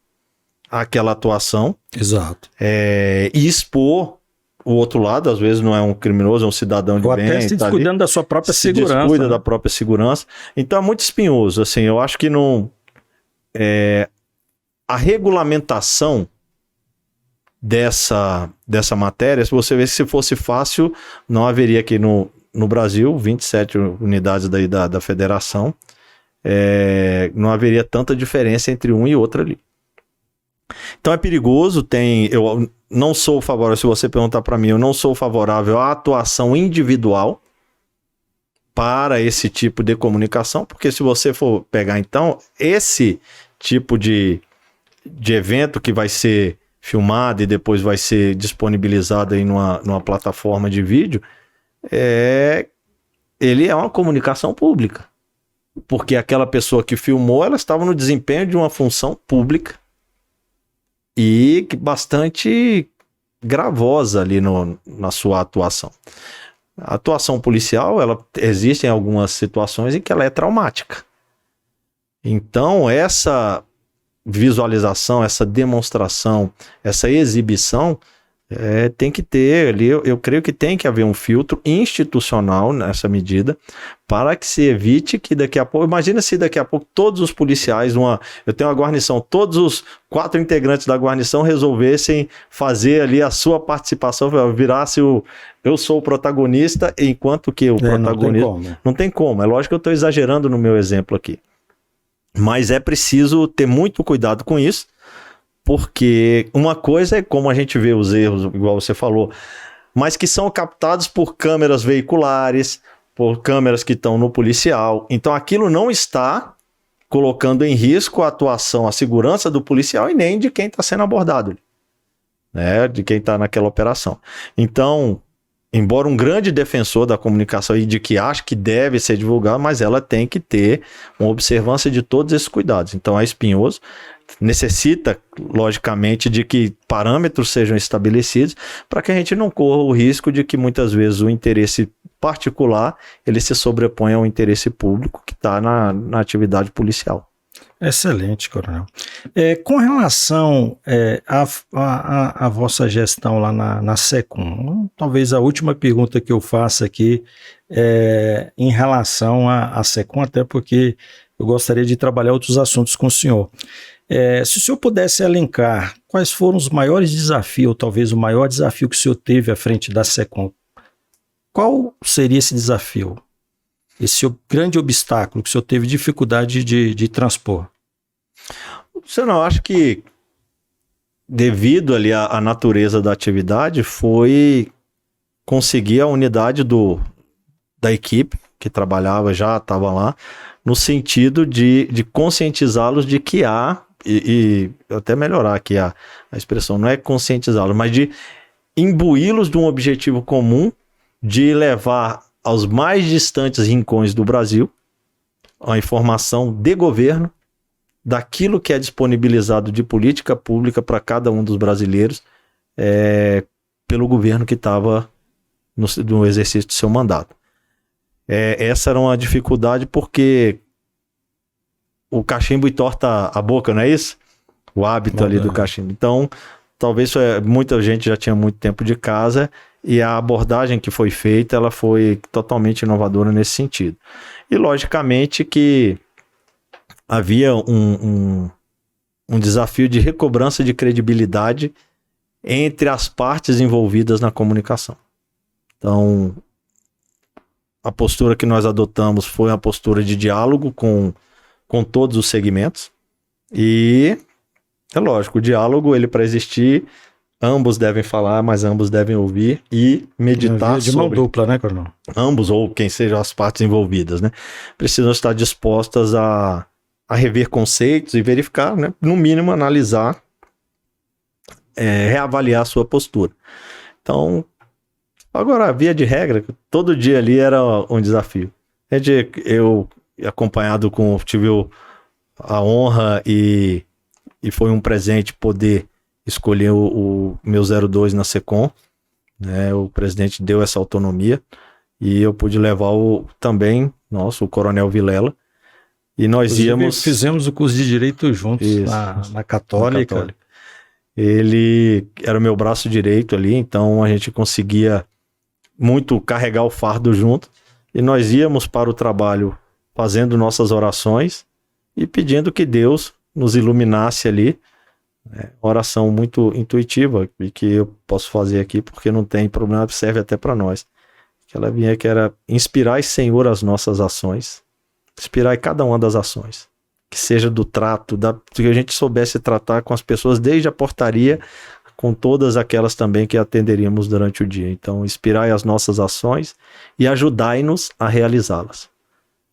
aquela atuação. Exato. E expor o outro lado, às vezes não é um criminoso, é um cidadão de Ou bem. até se descuidando da sua própria segurança. Se descuida da própria segurança. Então é muito espinhoso, assim, eu acho que não... a regulamentação dessa matéria, se você vê, se fosse fácil, não haveria aqui no Brasil, 27 unidades daí da federação, não haveria tanta diferença entre um e outro ali. Então é perigoso, eu não sou favorável, se você perguntar para mim, eu não sou favorável à atuação individual para esse tipo de comunicação, porque se você for pegar então, esse tipo de evento que vai ser filmado e depois vai ser disponibilizado aí numa plataforma de vídeo, ele é uma comunicação pública, porque aquela pessoa que filmou, ela estava no desempenho de uma função pública e bastante gravosa ali na sua atuação. A atuação policial, existe em algumas situações em que ela é traumática. Então, essa visualização, essa demonstração, essa exibição, tem que ter ali, eu creio que tem que haver um filtro institucional nessa medida, para que se evite que daqui a pouco, imagina se daqui a pouco todos os policiais, eu tenho uma guarnição, todos os 4 integrantes da guarnição resolvessem fazer ali a sua participação, virasse eu sou o protagonista, enquanto que o protagonista... Não tem como, é lógico que eu estou exagerando no meu exemplo aqui. Mas é preciso ter muito cuidado com isso, porque uma coisa é como a gente vê os erros, igual você falou, mas que são captados por câmeras veiculares, por câmeras que estão no policial. Então aquilo não está colocando em risco a atuação, a segurança do policial e nem de quem está sendo abordado, né? De quem está naquela operação. Então, embora um grande defensor da comunicação e de que acha que deve ser divulgado, mas ela tem que ter uma observância de todos esses cuidados. Então é espinhoso, necessita, logicamente, de que parâmetros sejam estabelecidos para que a gente não corra o risco de que muitas vezes o interesse particular ele se sobreponha ao interesse público que está na atividade policial. Excelente, coronel. Com relação à vossa gestão lá na SECOM, talvez a última pergunta que eu faça aqui em relação à SECOM, até porque eu gostaria de trabalhar outros assuntos com o senhor. Se o senhor pudesse elencar quais foram os maiores desafios, ou talvez o maior desafio que o senhor teve à frente da SECOM, qual seria esse desafio? Esse grande obstáculo que o senhor teve dificuldade de transpor? Você não acha que, devido ali à natureza da atividade, foi conseguir a unidade da equipe que trabalhava, já estava lá, no sentido de conscientizá-los de que e até melhorar aqui a expressão, não é conscientizá-los, mas de imbuí-los de um objetivo comum de levar aos mais distantes rincões do Brasil a informação de governo daquilo que é disponibilizado de política pública para cada um dos brasileiros pelo governo que estava no exercício do seu mandato. Essa era uma dificuldade porque o cachimbo entorta a boca, não é isso? O hábito ali do cachimbo. Então, talvez muita gente já tinha muito tempo de casa e a abordagem que foi feita, ela foi totalmente inovadora nesse sentido. E, logicamente, que havia um desafio de recobrança de credibilidade entre as partes envolvidas na comunicação. Então, a postura que nós adotamos foi uma postura de diálogo com todos os segmentos. E, é lógico, o diálogo, ele para existir, ambos devem falar, mas ambos devem ouvir e meditar de mão dupla, né, coronel? Ambos, ou quem sejam as partes envolvidas, né? Precisam estar dispostas a rever conceitos e verificar, né? No mínimo, analisar, reavaliar a sua postura. Então, agora, via de regra, todo dia ali era um desafio. Eu, acompanhado tive a honra e foi um presente poder escolher o meu 02 na SECOM, né? O presidente deu essa autonomia e eu pude levar também o Coronel Vilela, e nós fizemos o curso de Direito juntos na Católica. ele era o meu braço direito ali, então a gente conseguia muito carregar o fardo junto, e nós íamos para o trabalho fazendo nossas orações e pedindo que Deus nos iluminasse ali. Oração muito intuitiva e que eu posso fazer aqui porque não tem problema, serve até para nós. Que ela vinha que era: inspirai, Senhor, as nossas ações, inspirai cada uma das ações, que seja do trato, que a gente soubesse tratar com as pessoas desde a portaria, com todas aquelas também que atenderíamos durante o dia. Então, inspirai as nossas ações e ajudai-nos a realizá-las,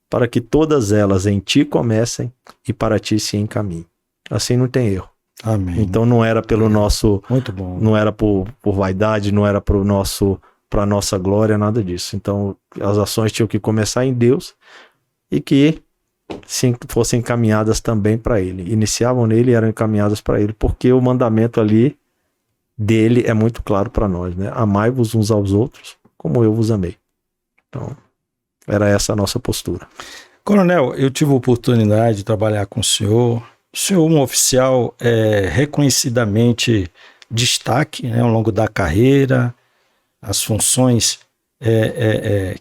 para que todas elas em ti comecem e para ti se encaminhem. Assim não tem erro. Amém. Então não era pelo nosso... Muito bom. Não era por vaidade, não era para nossa glória, nada disso. Então as ações tinham que começar em Deus e que fossem encaminhadas também para Ele. Iniciavam nele e eram encaminhadas para Ele, porque o mandamento ali dele é muito claro para nós, né? Amai-vos uns aos outros como eu vos amei. Então era essa a nossa postura. Coronel, eu tive a oportunidade de trabalhar com o senhor. O senhor, um oficial reconhecidamente destaque, né, ao longo da carreira, as funções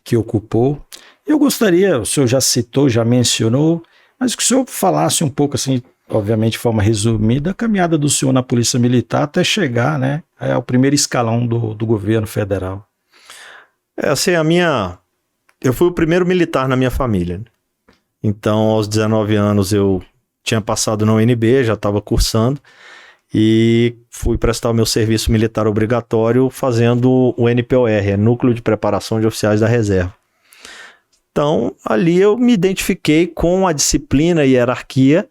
que ocupou. Eu gostaria, o senhor já citou, já mencionou, mas que o senhor falasse um pouco, assim, obviamente de forma resumida, a caminhada do senhor na Polícia Militar até chegar, né, ao primeiro escalão do governo federal. Assim, eu fui o primeiro militar na minha família. Então, aos 19 anos, eu tinha passado na UNB, já estava cursando, e fui prestar o meu serviço militar obrigatório fazendo o NPOR, Núcleo de Preparação de Oficiais da Reserva. Então, ali eu me identifiquei com a disciplina e hierarquia,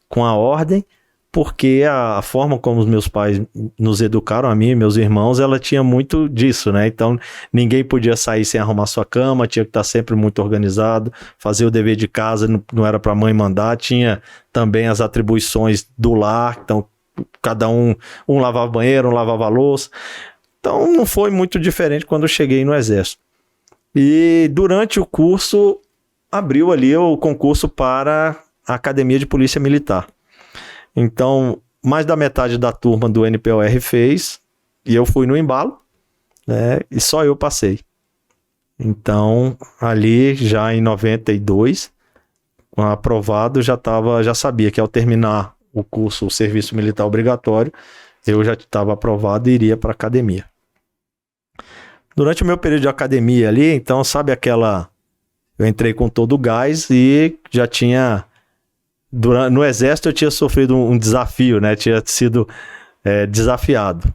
com a ordem, porque a forma como os meus pais nos educaram, a mim e meus irmãos, ela tinha muito disso, né? Então, ninguém podia sair sem arrumar sua cama, tinha que estar sempre muito organizado, fazer o dever de casa, não era para a mãe mandar, tinha também as atribuições do lar, então cada um lavava banheiro, um lavava a louça. Então, não foi muito diferente quando eu cheguei no Exército. E durante o curso, abriu ali o concurso para a Academia de Polícia Militar. Então, mais da metade da turma do NPOR fez, e eu fui no embalo, né, e só eu passei. Então, ali já em 92, aprovado, já sabia que ao terminar o curso, o serviço militar obrigatório, eu já estava aprovado e iria para a academia. Durante o meu período de academia ali, então, sabe eu entrei com todo o gás e já tinha... No Exército eu tinha sofrido um desafio, né? Tinha sido desafiado.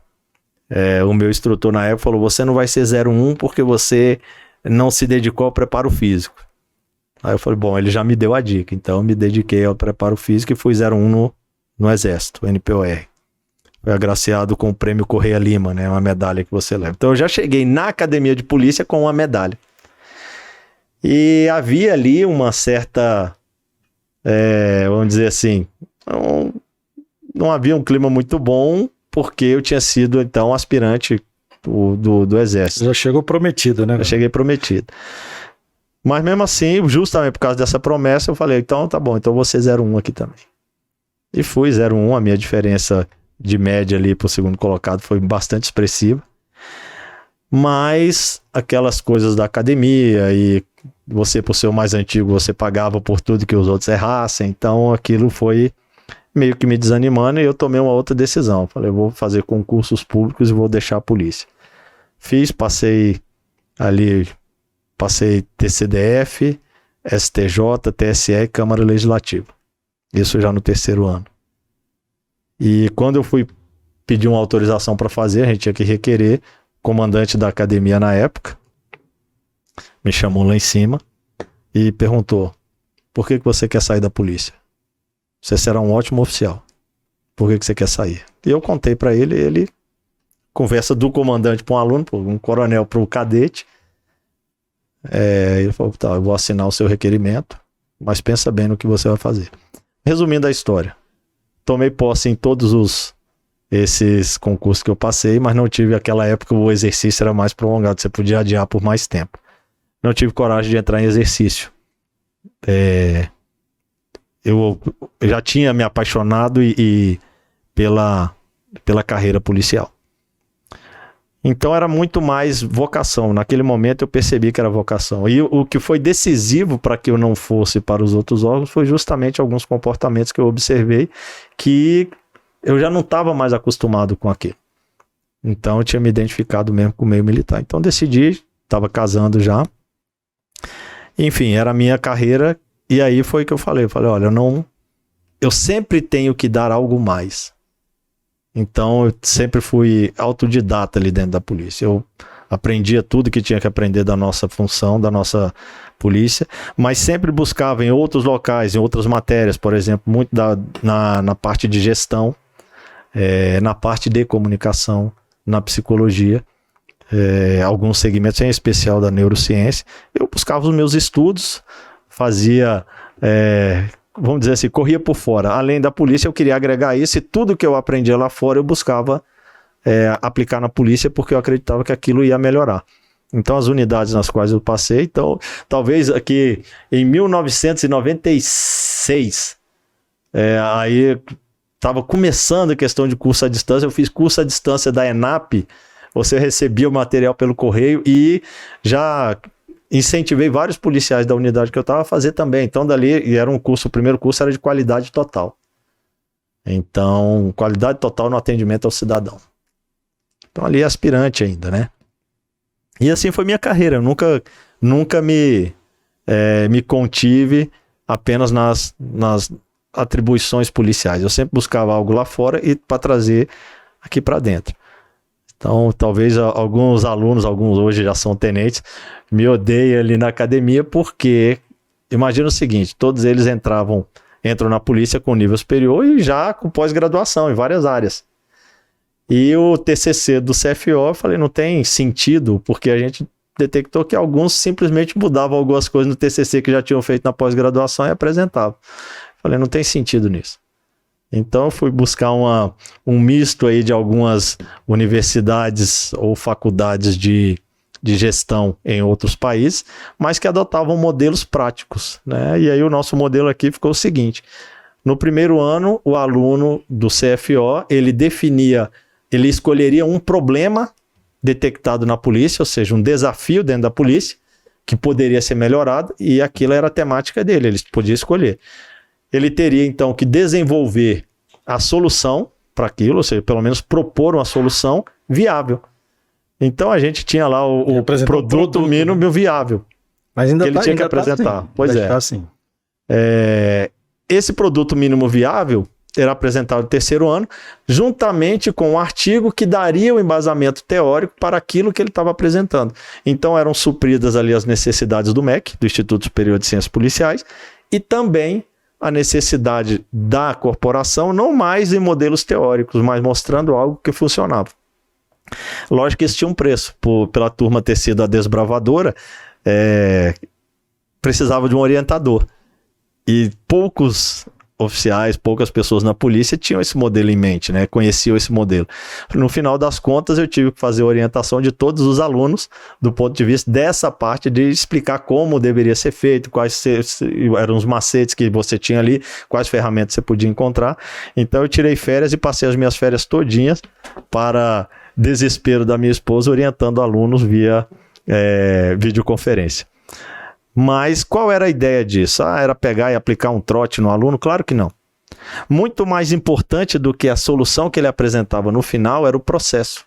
O meu instrutor na época falou: você não vai ser 01 porque você não se dedicou ao preparo físico. Aí eu falei: bom, ele já me deu a dica. Então eu me dediquei ao preparo físico e fui 01 no Exército, NPOR. Foi agraciado com o prêmio Correia Lima, né? Uma medalha que você leva. Então eu já cheguei na academia de polícia com uma medalha. E havia ali uma certa... vamos dizer assim, não havia um clima muito bom, porque eu tinha sido, então, aspirante do Exército. Já chegou prometido, né? Já cheguei prometido. Mas mesmo assim, justamente por causa dessa promessa, eu falei: então tá bom, então vou ser 01 aqui também. E fui 01, a minha diferença de média ali pro segundo colocado foi bastante expressiva. Mas aquelas coisas da academia e você, por ser o mais antigo, você pagava por tudo que os outros errassem. Então aquilo foi meio que me desanimando e eu tomei uma outra decisão. Falei: eu vou fazer concursos públicos e vou deixar a polícia. Passei TCDF, STJ, TSE e Câmara Legislativa. Isso já no terceiro ano. E quando eu fui pedir uma autorização para fazer, a gente tinha que requerer. O comandante da academia na época me chamou lá em cima e perguntou: por que você quer sair da polícia? Você será um ótimo oficial. Por que você quer sair? E eu contei para ele, conversa do comandante para um aluno, um coronel para o cadete. Ele falou: tá, eu vou assinar o seu requerimento, mas pensa bem no que você vai fazer. Resumindo a história, tomei posse em todos esses concursos que eu passei, mas não tive, aquela época o exercício era mais prolongado, você podia adiar por mais tempo. Não tive coragem de entrar em exercício. Eu já tinha me apaixonado pela carreira policial. Então era muito mais vocação. Naquele momento eu percebi que era vocação. E o que foi decisivo para que eu não fosse para os outros órgãos foi justamente alguns comportamentos que eu observei que eu já não estava mais acostumado com aquilo. Então eu tinha me identificado mesmo com o meio militar. Então decidi, estava casando já. Enfim, era a minha carreira. E aí foi que eu falei, olha, eu sempre tenho que dar algo mais. Então eu sempre fui autodidata ali dentro da polícia. Eu aprendia tudo que tinha que aprender da nossa função, da nossa polícia, mas sempre buscava em outros locais, em outras matérias, por exemplo, muito na parte de gestão, na parte de comunicação, na psicologia, alguns segmentos, em especial da neurociência. Eu buscava os meus estudos, fazia... vamos dizer assim, corria por fora. Além da polícia, eu queria agregar isso e tudo que eu aprendia lá fora eu buscava aplicar na polícia porque eu acreditava que aquilo ia melhorar. Então, as unidades nas quais eu passei, então, talvez aqui em 1996, aí estava começando a questão de curso à distância, eu fiz curso à distância da ENAP, você recebia o material pelo correio e já... incentivei vários policiais da unidade que eu estava a fazer também. Então, dali, e era um curso, o primeiro curso era de qualidade total. Então, qualidade total no atendimento ao cidadão. Então, ali é aspirante ainda, né? E assim foi minha carreira. Eu nunca me contive apenas nas atribuições policiais. Eu sempre buscava algo lá fora e para trazer aqui para dentro. Então, talvez alguns alunos, alguns hoje já são tenentes, me odeiem ali na academia porque, imagina o seguinte, todos eles entram na polícia com nível superior e já com pós-graduação em várias áreas. E o TCC do CFO, eu falei, não tem sentido, porque a gente detectou que alguns simplesmente mudavam algumas coisas no TCC que já tinham feito na pós-graduação e apresentavam. Eu falei, não tem sentido nisso. Então eu fui buscar um misto aí de algumas universidades ou faculdades de gestão em outros países, mas que adotavam modelos práticos, né? E aí o nosso modelo aqui ficou o seguinte: no primeiro ano, o aluno do CFO, ele escolheria um problema detectado na polícia, ou seja, um desafio dentro da polícia, que poderia ser melhorado, e aquilo era a temática dele, ele podia escolher. Ele teria, então, que desenvolver a solução para aquilo, ou seja, pelo menos propor uma solução viável. Então, a gente tinha lá o produto mínimo viável. Mas ainda que ele tinha que apresentar. Assim. Pois é. Assim. Esse produto mínimo viável era apresentado no terceiro ano, juntamente com um artigo que daria o embasamento teórico para aquilo que ele estava apresentando. Então, eram supridas ali as necessidades do MEC, do Instituto Superior de Ciências Policiais, e também a necessidade da corporação, não mais em modelos teóricos, mas mostrando algo que funcionava. Lógico que isso tinha um preço, pela turma ter sido a desbravadora, precisava de um orientador. E poucos oficiais, poucas pessoas na polícia tinham esse modelo em mente, né? Conheciam esse modelo. No final das contas, eu tive que fazer a orientação de todos os alunos do ponto de vista dessa parte de explicar como deveria ser feito, quais eram os macetes que você tinha ali, quais ferramentas você podia encontrar. Então eu tirei férias e passei as minhas férias todinhas para desespero da minha esposa, orientando alunos via videoconferência. Mas qual era a ideia disso? Era pegar e aplicar um trote no aluno? Claro que não. Muito mais importante do que a solução que ele apresentava no final era o processo.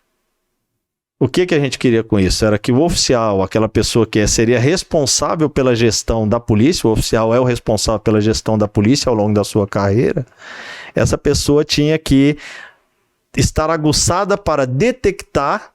O que a gente queria com isso? Era que o oficial, aquela pessoa que seria responsável pela gestão da polícia, o oficial é o responsável pela gestão da polícia ao longo da sua carreira, essa pessoa tinha que estar aguçada para detectar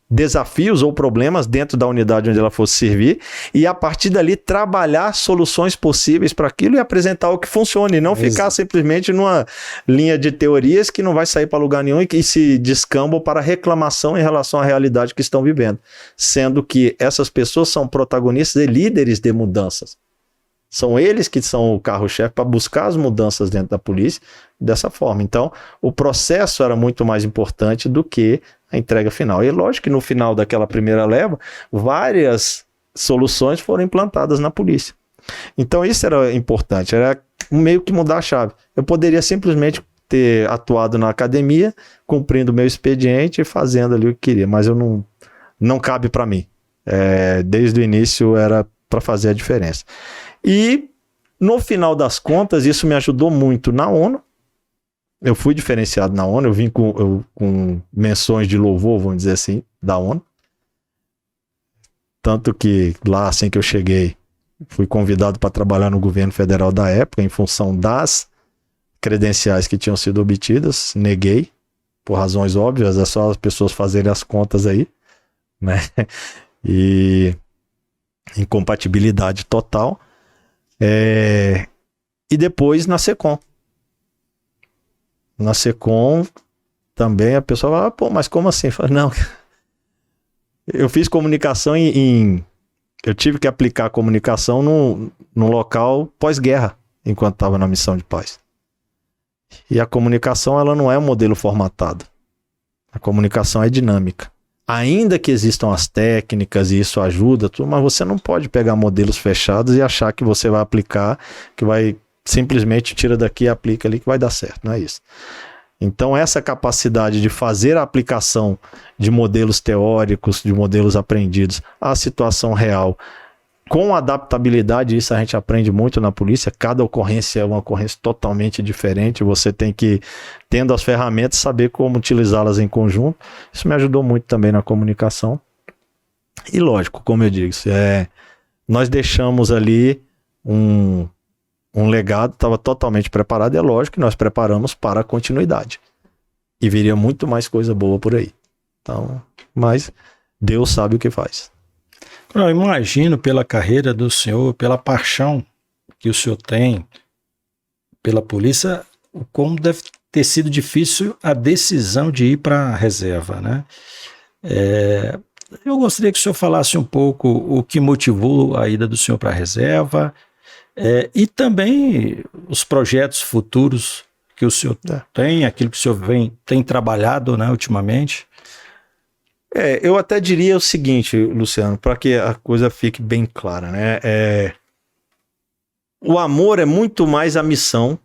desafios ou problemas dentro da unidade onde ela fosse servir e a partir dali trabalhar soluções possíveis para aquilo e apresentar o que funcione e não ficar simplesmente numa linha de teorias que não vai sair para lugar nenhum e que se descambam para reclamação em relação à realidade que estão vivendo, sendo que essas pessoas são protagonistas e líderes de mudanças. São eles que são o carro-chefe para buscar as mudanças dentro da polícia dessa forma. Então, o processo era muito mais importante do que a entrega final. E lógico que no final daquela primeira leva, várias soluções foram implantadas na polícia. Então, isso era importante, era meio que mudar a chave. Eu poderia simplesmente ter atuado na academia, cumprindo o meu expediente e fazendo ali o que queria, mas eu não cabe para mim. Desde o início era para fazer a diferença. E no final das contas, isso me ajudou muito na ONU. Eu fui diferenciado na ONU, eu vim com menções de louvor, vamos dizer assim, da ONU. Tanto que lá, assim que eu cheguei, fui convidado para trabalhar no governo federal da época, em função das credenciais que tinham sido obtidas. Neguei, por razões óbvias, é só as pessoas fazerem as contas aí, né? E incompatibilidade total. E depois na SECOM. Na SECOM também a pessoa fala, pô, mas como assim? Eu falo, não, eu fiz comunicação eu tive que aplicar a comunicação no local pós-guerra, enquanto estava na missão de paz. E a comunicação, ela não é um modelo formatado. A comunicação é dinâmica. Ainda que existam as técnicas e isso ajuda, mas você não pode pegar modelos fechados e achar que você vai aplicar, que vai simplesmente tira daqui e aplica ali que vai dar certo, não é isso. Então essa capacidade de fazer a aplicação de modelos teóricos, de modelos aprendidos à situação real, com adaptabilidade, isso a gente aprende muito na polícia, cada ocorrência é uma ocorrência totalmente diferente, você tem que, tendo as ferramentas, saber como utilizá-las em conjunto. Isso me ajudou muito também na comunicação. E lógico, como eu disse, nós deixamos ali um legado, estava totalmente preparado, é lógico que nós preparamos para a continuidade. E viria muito mais coisa boa por aí. Então, mas Deus sabe o que faz. Eu imagino pela carreira do senhor, pela paixão que o senhor tem pela polícia, como deve ter sido difícil a decisão de ir para a reserva, né? Eu gostaria que o senhor falasse um pouco o que motivou a ida do senhor para a reserva, e também os projetos futuros que o senhor tem, aquilo que o senhor tem trabalhado, né, ultimamente. Eu até diria o seguinte, Luciano, para que a coisa fique bem clara, né? O amor é muito mais a missão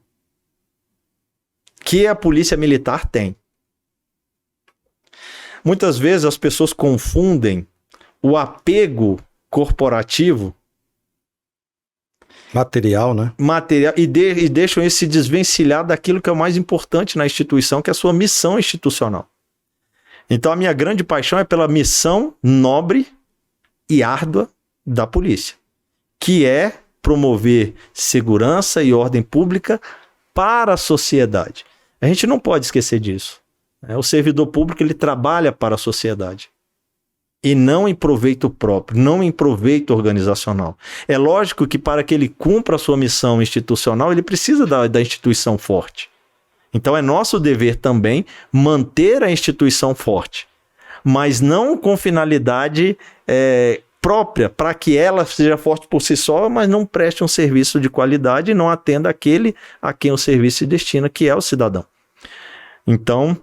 que a polícia militar tem. Muitas vezes as pessoas confundem o apego corporativo material, né? Material, e deixam esse desvencilhar daquilo que é o mais importante na instituição, que é a sua missão institucional. Então a minha grande paixão é pela missão nobre e árdua da polícia, que é promover segurança e ordem pública para a sociedade. A gente não pode esquecer disso. O servidor público, ele trabalha para a sociedade e não em proveito próprio, não em proveito organizacional. É lógico que para que ele cumpra a sua missão institucional, ele precisa da instituição forte. Então é nosso dever também manter a instituição forte, mas não com finalidade própria, para que ela seja forte por si só, mas não preste um serviço de qualidade e não atenda aquele a quem o serviço se destina, que é o cidadão. Então,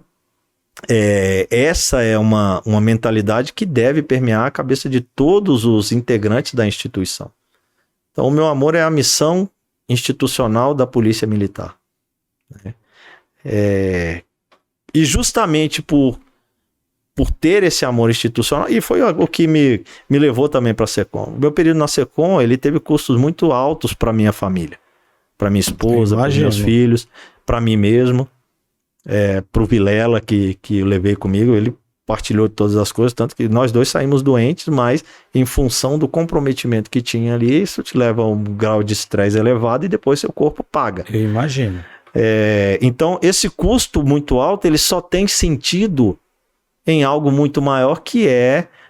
essa é uma mentalidade que deve permear a cabeça de todos os integrantes da instituição. Então, o meu amor é a missão institucional da Polícia Militar, né? E justamente por ter esse amor institucional, e foi o que me levou também para a SECOM. O meu período na SECOM, ele teve custos muito altos para minha família, para minha esposa, para meus filhos, para mim mesmo, para o Vilela, que eu levei comigo. Ele partilhou de todas as coisas, tanto que nós dois saímos doentes, mas em função do comprometimento que tinha ali, isso te leva a um grau de estresse elevado e depois seu corpo paga. Eu imagino. Então, esse custo muito alto, ele só tem sentido em algo muito maior, que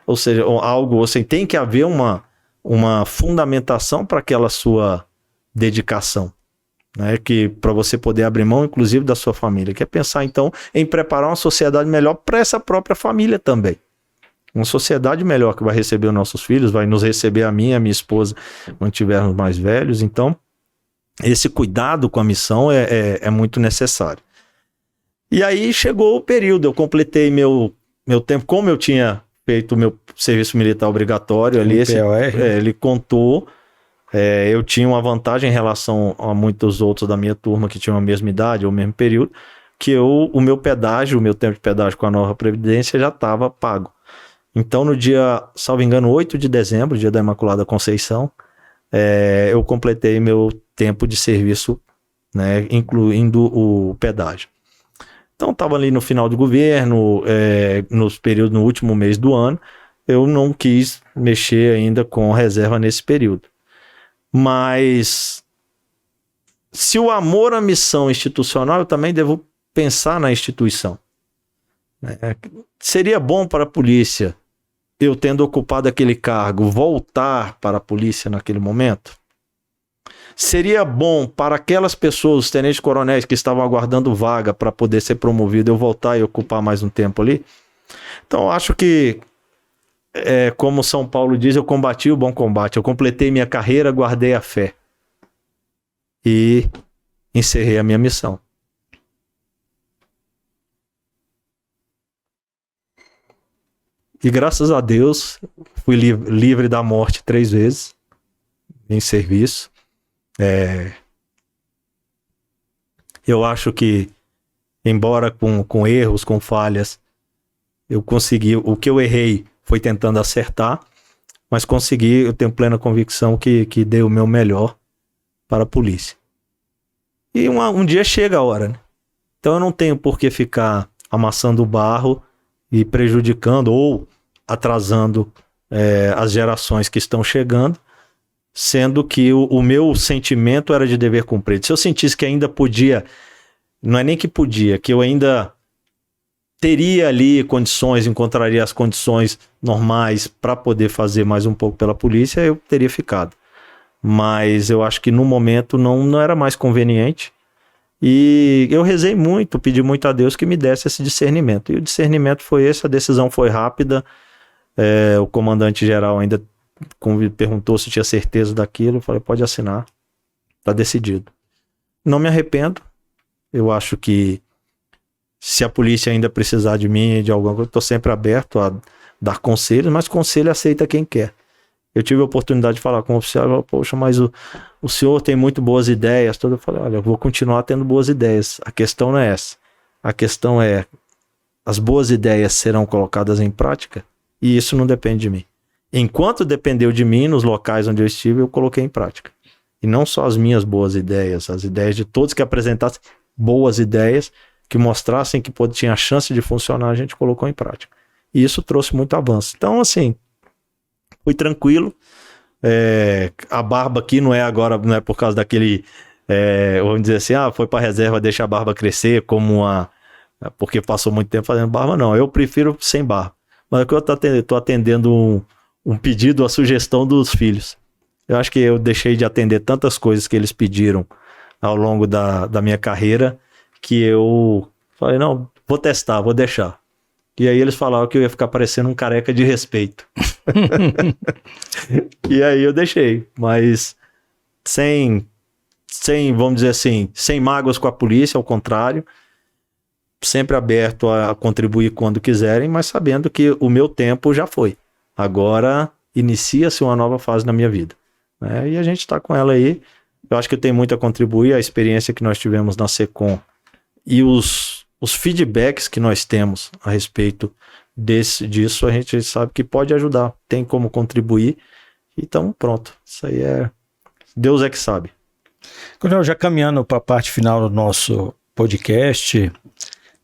ou seja, algo, assim, tem que haver uma fundamentação para aquela sua dedicação, né? Que para você poder abrir mão, inclusive, da sua família, que é pensar, então, em preparar uma sociedade melhor para essa própria família também. Uma sociedade melhor que vai receber os nossos filhos, vai nos receber a mim e a minha esposa quando tivermos mais velhos. Então, esse cuidado com a missão é muito necessário. E aí chegou o período, eu completei meu tempo, como eu tinha feito o meu serviço militar obrigatório ali, ele contou, eu tinha uma vantagem em relação a muitos outros da minha turma que tinham a mesma idade ou o mesmo período, que o meu pedágio, o meu tempo de pedágio com a nova Previdência já estava pago. Então, no dia, salvo engano, 8 de dezembro, dia da Imaculada Conceição, eu completei meu tempo de serviço, né, incluindo o pedágio. Então, estava ali no final do governo, no último mês do ano, eu não quis mexer ainda com reserva nesse período. Mas, se o amor à missão institucional, eu também devo pensar na instituição. Seria bom para a polícia, eu tendo ocupado aquele cargo, voltar para a polícia naquele momento? Seria bom para aquelas pessoas, os tenentes-coronéis que estavam aguardando vaga para poder ser promovido, eu voltar e ocupar mais um tempo ali? Então, eu acho que, como São Paulo diz, eu combati o bom combate, eu completei minha carreira, guardei a fé e encerrei a minha missão. E graças a Deus, fui livre da morte 3 vezes em serviço. Eu acho que, embora com erros, com falhas, eu consegui. O que eu errei foi tentando acertar, mas consegui. Eu tenho plena convicção que dei o meu melhor para a polícia. E um dia chega a hora, né? Então eu não tenho por que ficar amassando o barro e prejudicando ou atrasando as gerações que estão chegando, sendo que o meu sentimento era de dever cumprido. Se eu sentisse que ainda podia, não é nem que podia, que eu ainda teria ali condições, encontraria as condições normais para poder fazer mais um pouco pela polícia, eu teria ficado. Mas eu acho que no momento não era mais conveniente. E eu rezei muito, pedi muito a Deus que me desse esse discernimento. E o discernimento foi esse, a decisão foi rápida. O comandante-geral ainda perguntou se tinha certeza daquilo. Eu falei, pode assinar, tá decidido. Não me arrependo. Eu acho que se a polícia ainda precisar de mim, de alguma coisa, eu tô sempre aberto a dar conselhos, mas conselho aceita quem quer. Eu tive a oportunidade de falar com o oficial, eu falei, poxa, mas o senhor tem muito boas ideias. Eu falei, olha, eu vou continuar tendo boas ideias. A questão não é essa. A questão é, as boas ideias serão colocadas em prática? E isso não depende de mim. Enquanto dependeu de mim, nos locais onde eu estive, eu coloquei em prática. E não só as minhas boas ideias, as ideias de todos que apresentassem boas ideias, que mostrassem que tinha a chance de funcionar, a gente colocou em prática. E isso trouxe muito avanço. Então, assim, fui tranquilo. A barba aqui não é por causa daquele, vamos dizer assim, foi para reserva, deixa a barba crescer, porque passou muito tempo fazendo barba. Não, eu prefiro sem barba. Mas é que eu estou atendendo um pedido, a sugestão dos filhos. Eu acho que eu deixei de atender tantas coisas que eles pediram ao longo da minha carreira, que eu falei, não, vou testar, vou deixar. E aí eles falaram que eu ia ficar parecendo um careca de respeito. E aí eu deixei, mas sem, vamos dizer assim, sem mágoas com a polícia, ao contrário, sempre aberto a contribuir quando quiserem, mas sabendo que o meu tempo já foi. Agora inicia-se uma nova fase na minha vida. E a gente está com ela aí. Eu acho que tem muito a contribuir, a experiência que nós tivemos na SECOM e os feedbacks que nós temos a respeito disso, a gente sabe que pode ajudar, tem como contribuir. Então, pronto. Isso aí Deus é que sabe. Coronel, já caminhando para a parte final do nosso podcast,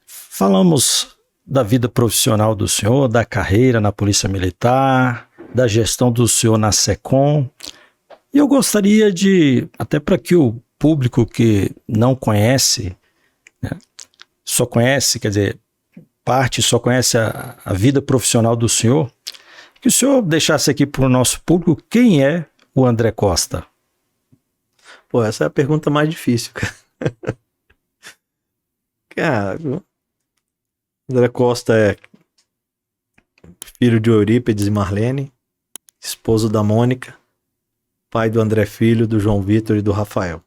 falamos da vida profissional do senhor, da carreira na Polícia Militar, da gestão do senhor na SECOM. E eu gostaria de, até para que o público que não conhece, só conhece a vida profissional do senhor, que o senhor deixasse aqui para o nosso público quem é o André Costa. Pô, essa é a pergunta mais difícil, cara. Cara, André Costa é filho de Eurípides e Marlene, esposo da Mônica, pai do André Filho, do João Vitor e do Rafael.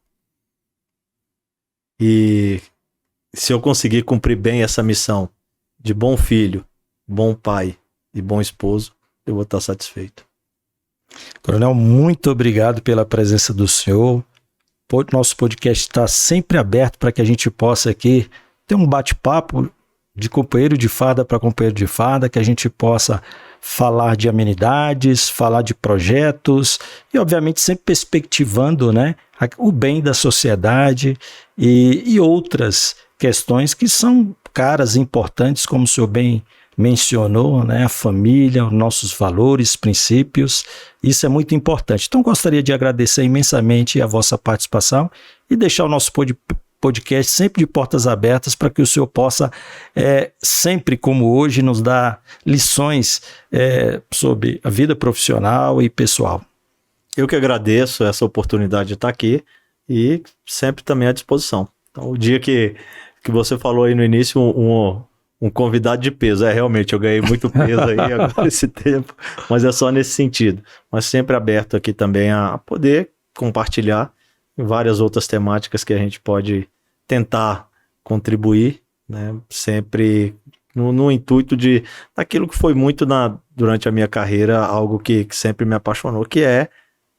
E se eu conseguir cumprir bem essa missão de bom filho, bom pai e bom esposo, eu vou estar satisfeito. Coronel, muito obrigado pela presença do senhor. Nosso podcast está sempre aberto para que a gente possa aqui ter um bate-papo de companheiro de farda para companheiro de farda, que a gente possa falar de amenidades, falar de projetos e, obviamente, sempre perspectivando, né, o bem da sociedade e outras questões que são caras, importantes, como o senhor bem mencionou, né, a família, os nossos valores, princípios, isso é muito importante. Então, gostaria de agradecer imensamente a vossa participação e deixar o nosso podcast sempre de portas abertas para que o senhor possa, sempre como hoje, nos dar lições sobre a vida profissional e pessoal. Eu que agradeço essa oportunidade de estar aqui e sempre também à disposição. Então, o dia que você falou aí no início, um convidado de peso, realmente, eu ganhei muito peso aí agora esse tempo, mas é só nesse sentido. Mas sempre aberto aqui também a poder compartilhar várias outras temáticas que a gente pode tentar contribuir, né? Sempre no intuito daquilo que foi muito durante a minha carreira, algo que sempre me apaixonou, que é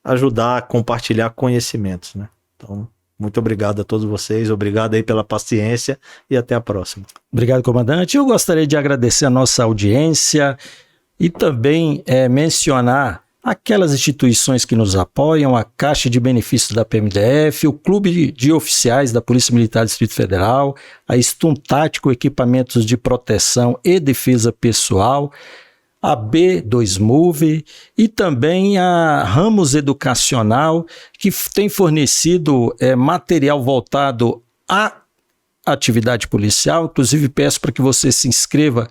ajudar a compartilhar conhecimentos, né? Então, muito obrigado a todos vocês, obrigado aí pela paciência e até a próxima. Obrigado, comandante. Eu gostaria de agradecer a nossa audiência e também mencionar aquelas instituições que nos apoiam, a Caixa de Benefícios da PMDF, o Clube de Oficiais da Polícia Militar do Distrito Federal, a Stun Tático, Equipamentos de Proteção e Defesa Pessoal, a B2Move e também a Ramos Educacional, que tem fornecido material voltado à atividade policial. Inclusive peço para que você se inscreva,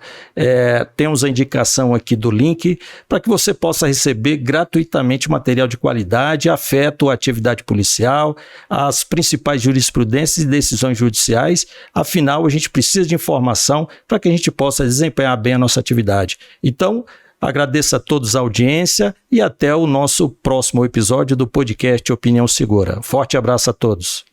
temos a indicação aqui do link, para que você possa receber gratuitamente material de qualidade, afeto à atividade policial, as principais jurisprudências e decisões judiciais. Afinal, a gente precisa de informação para que a gente possa desempenhar bem a nossa atividade. Então, agradeço a todos a audiência e até o nosso próximo episódio do podcast Opinião Segura. Forte abraço a todos.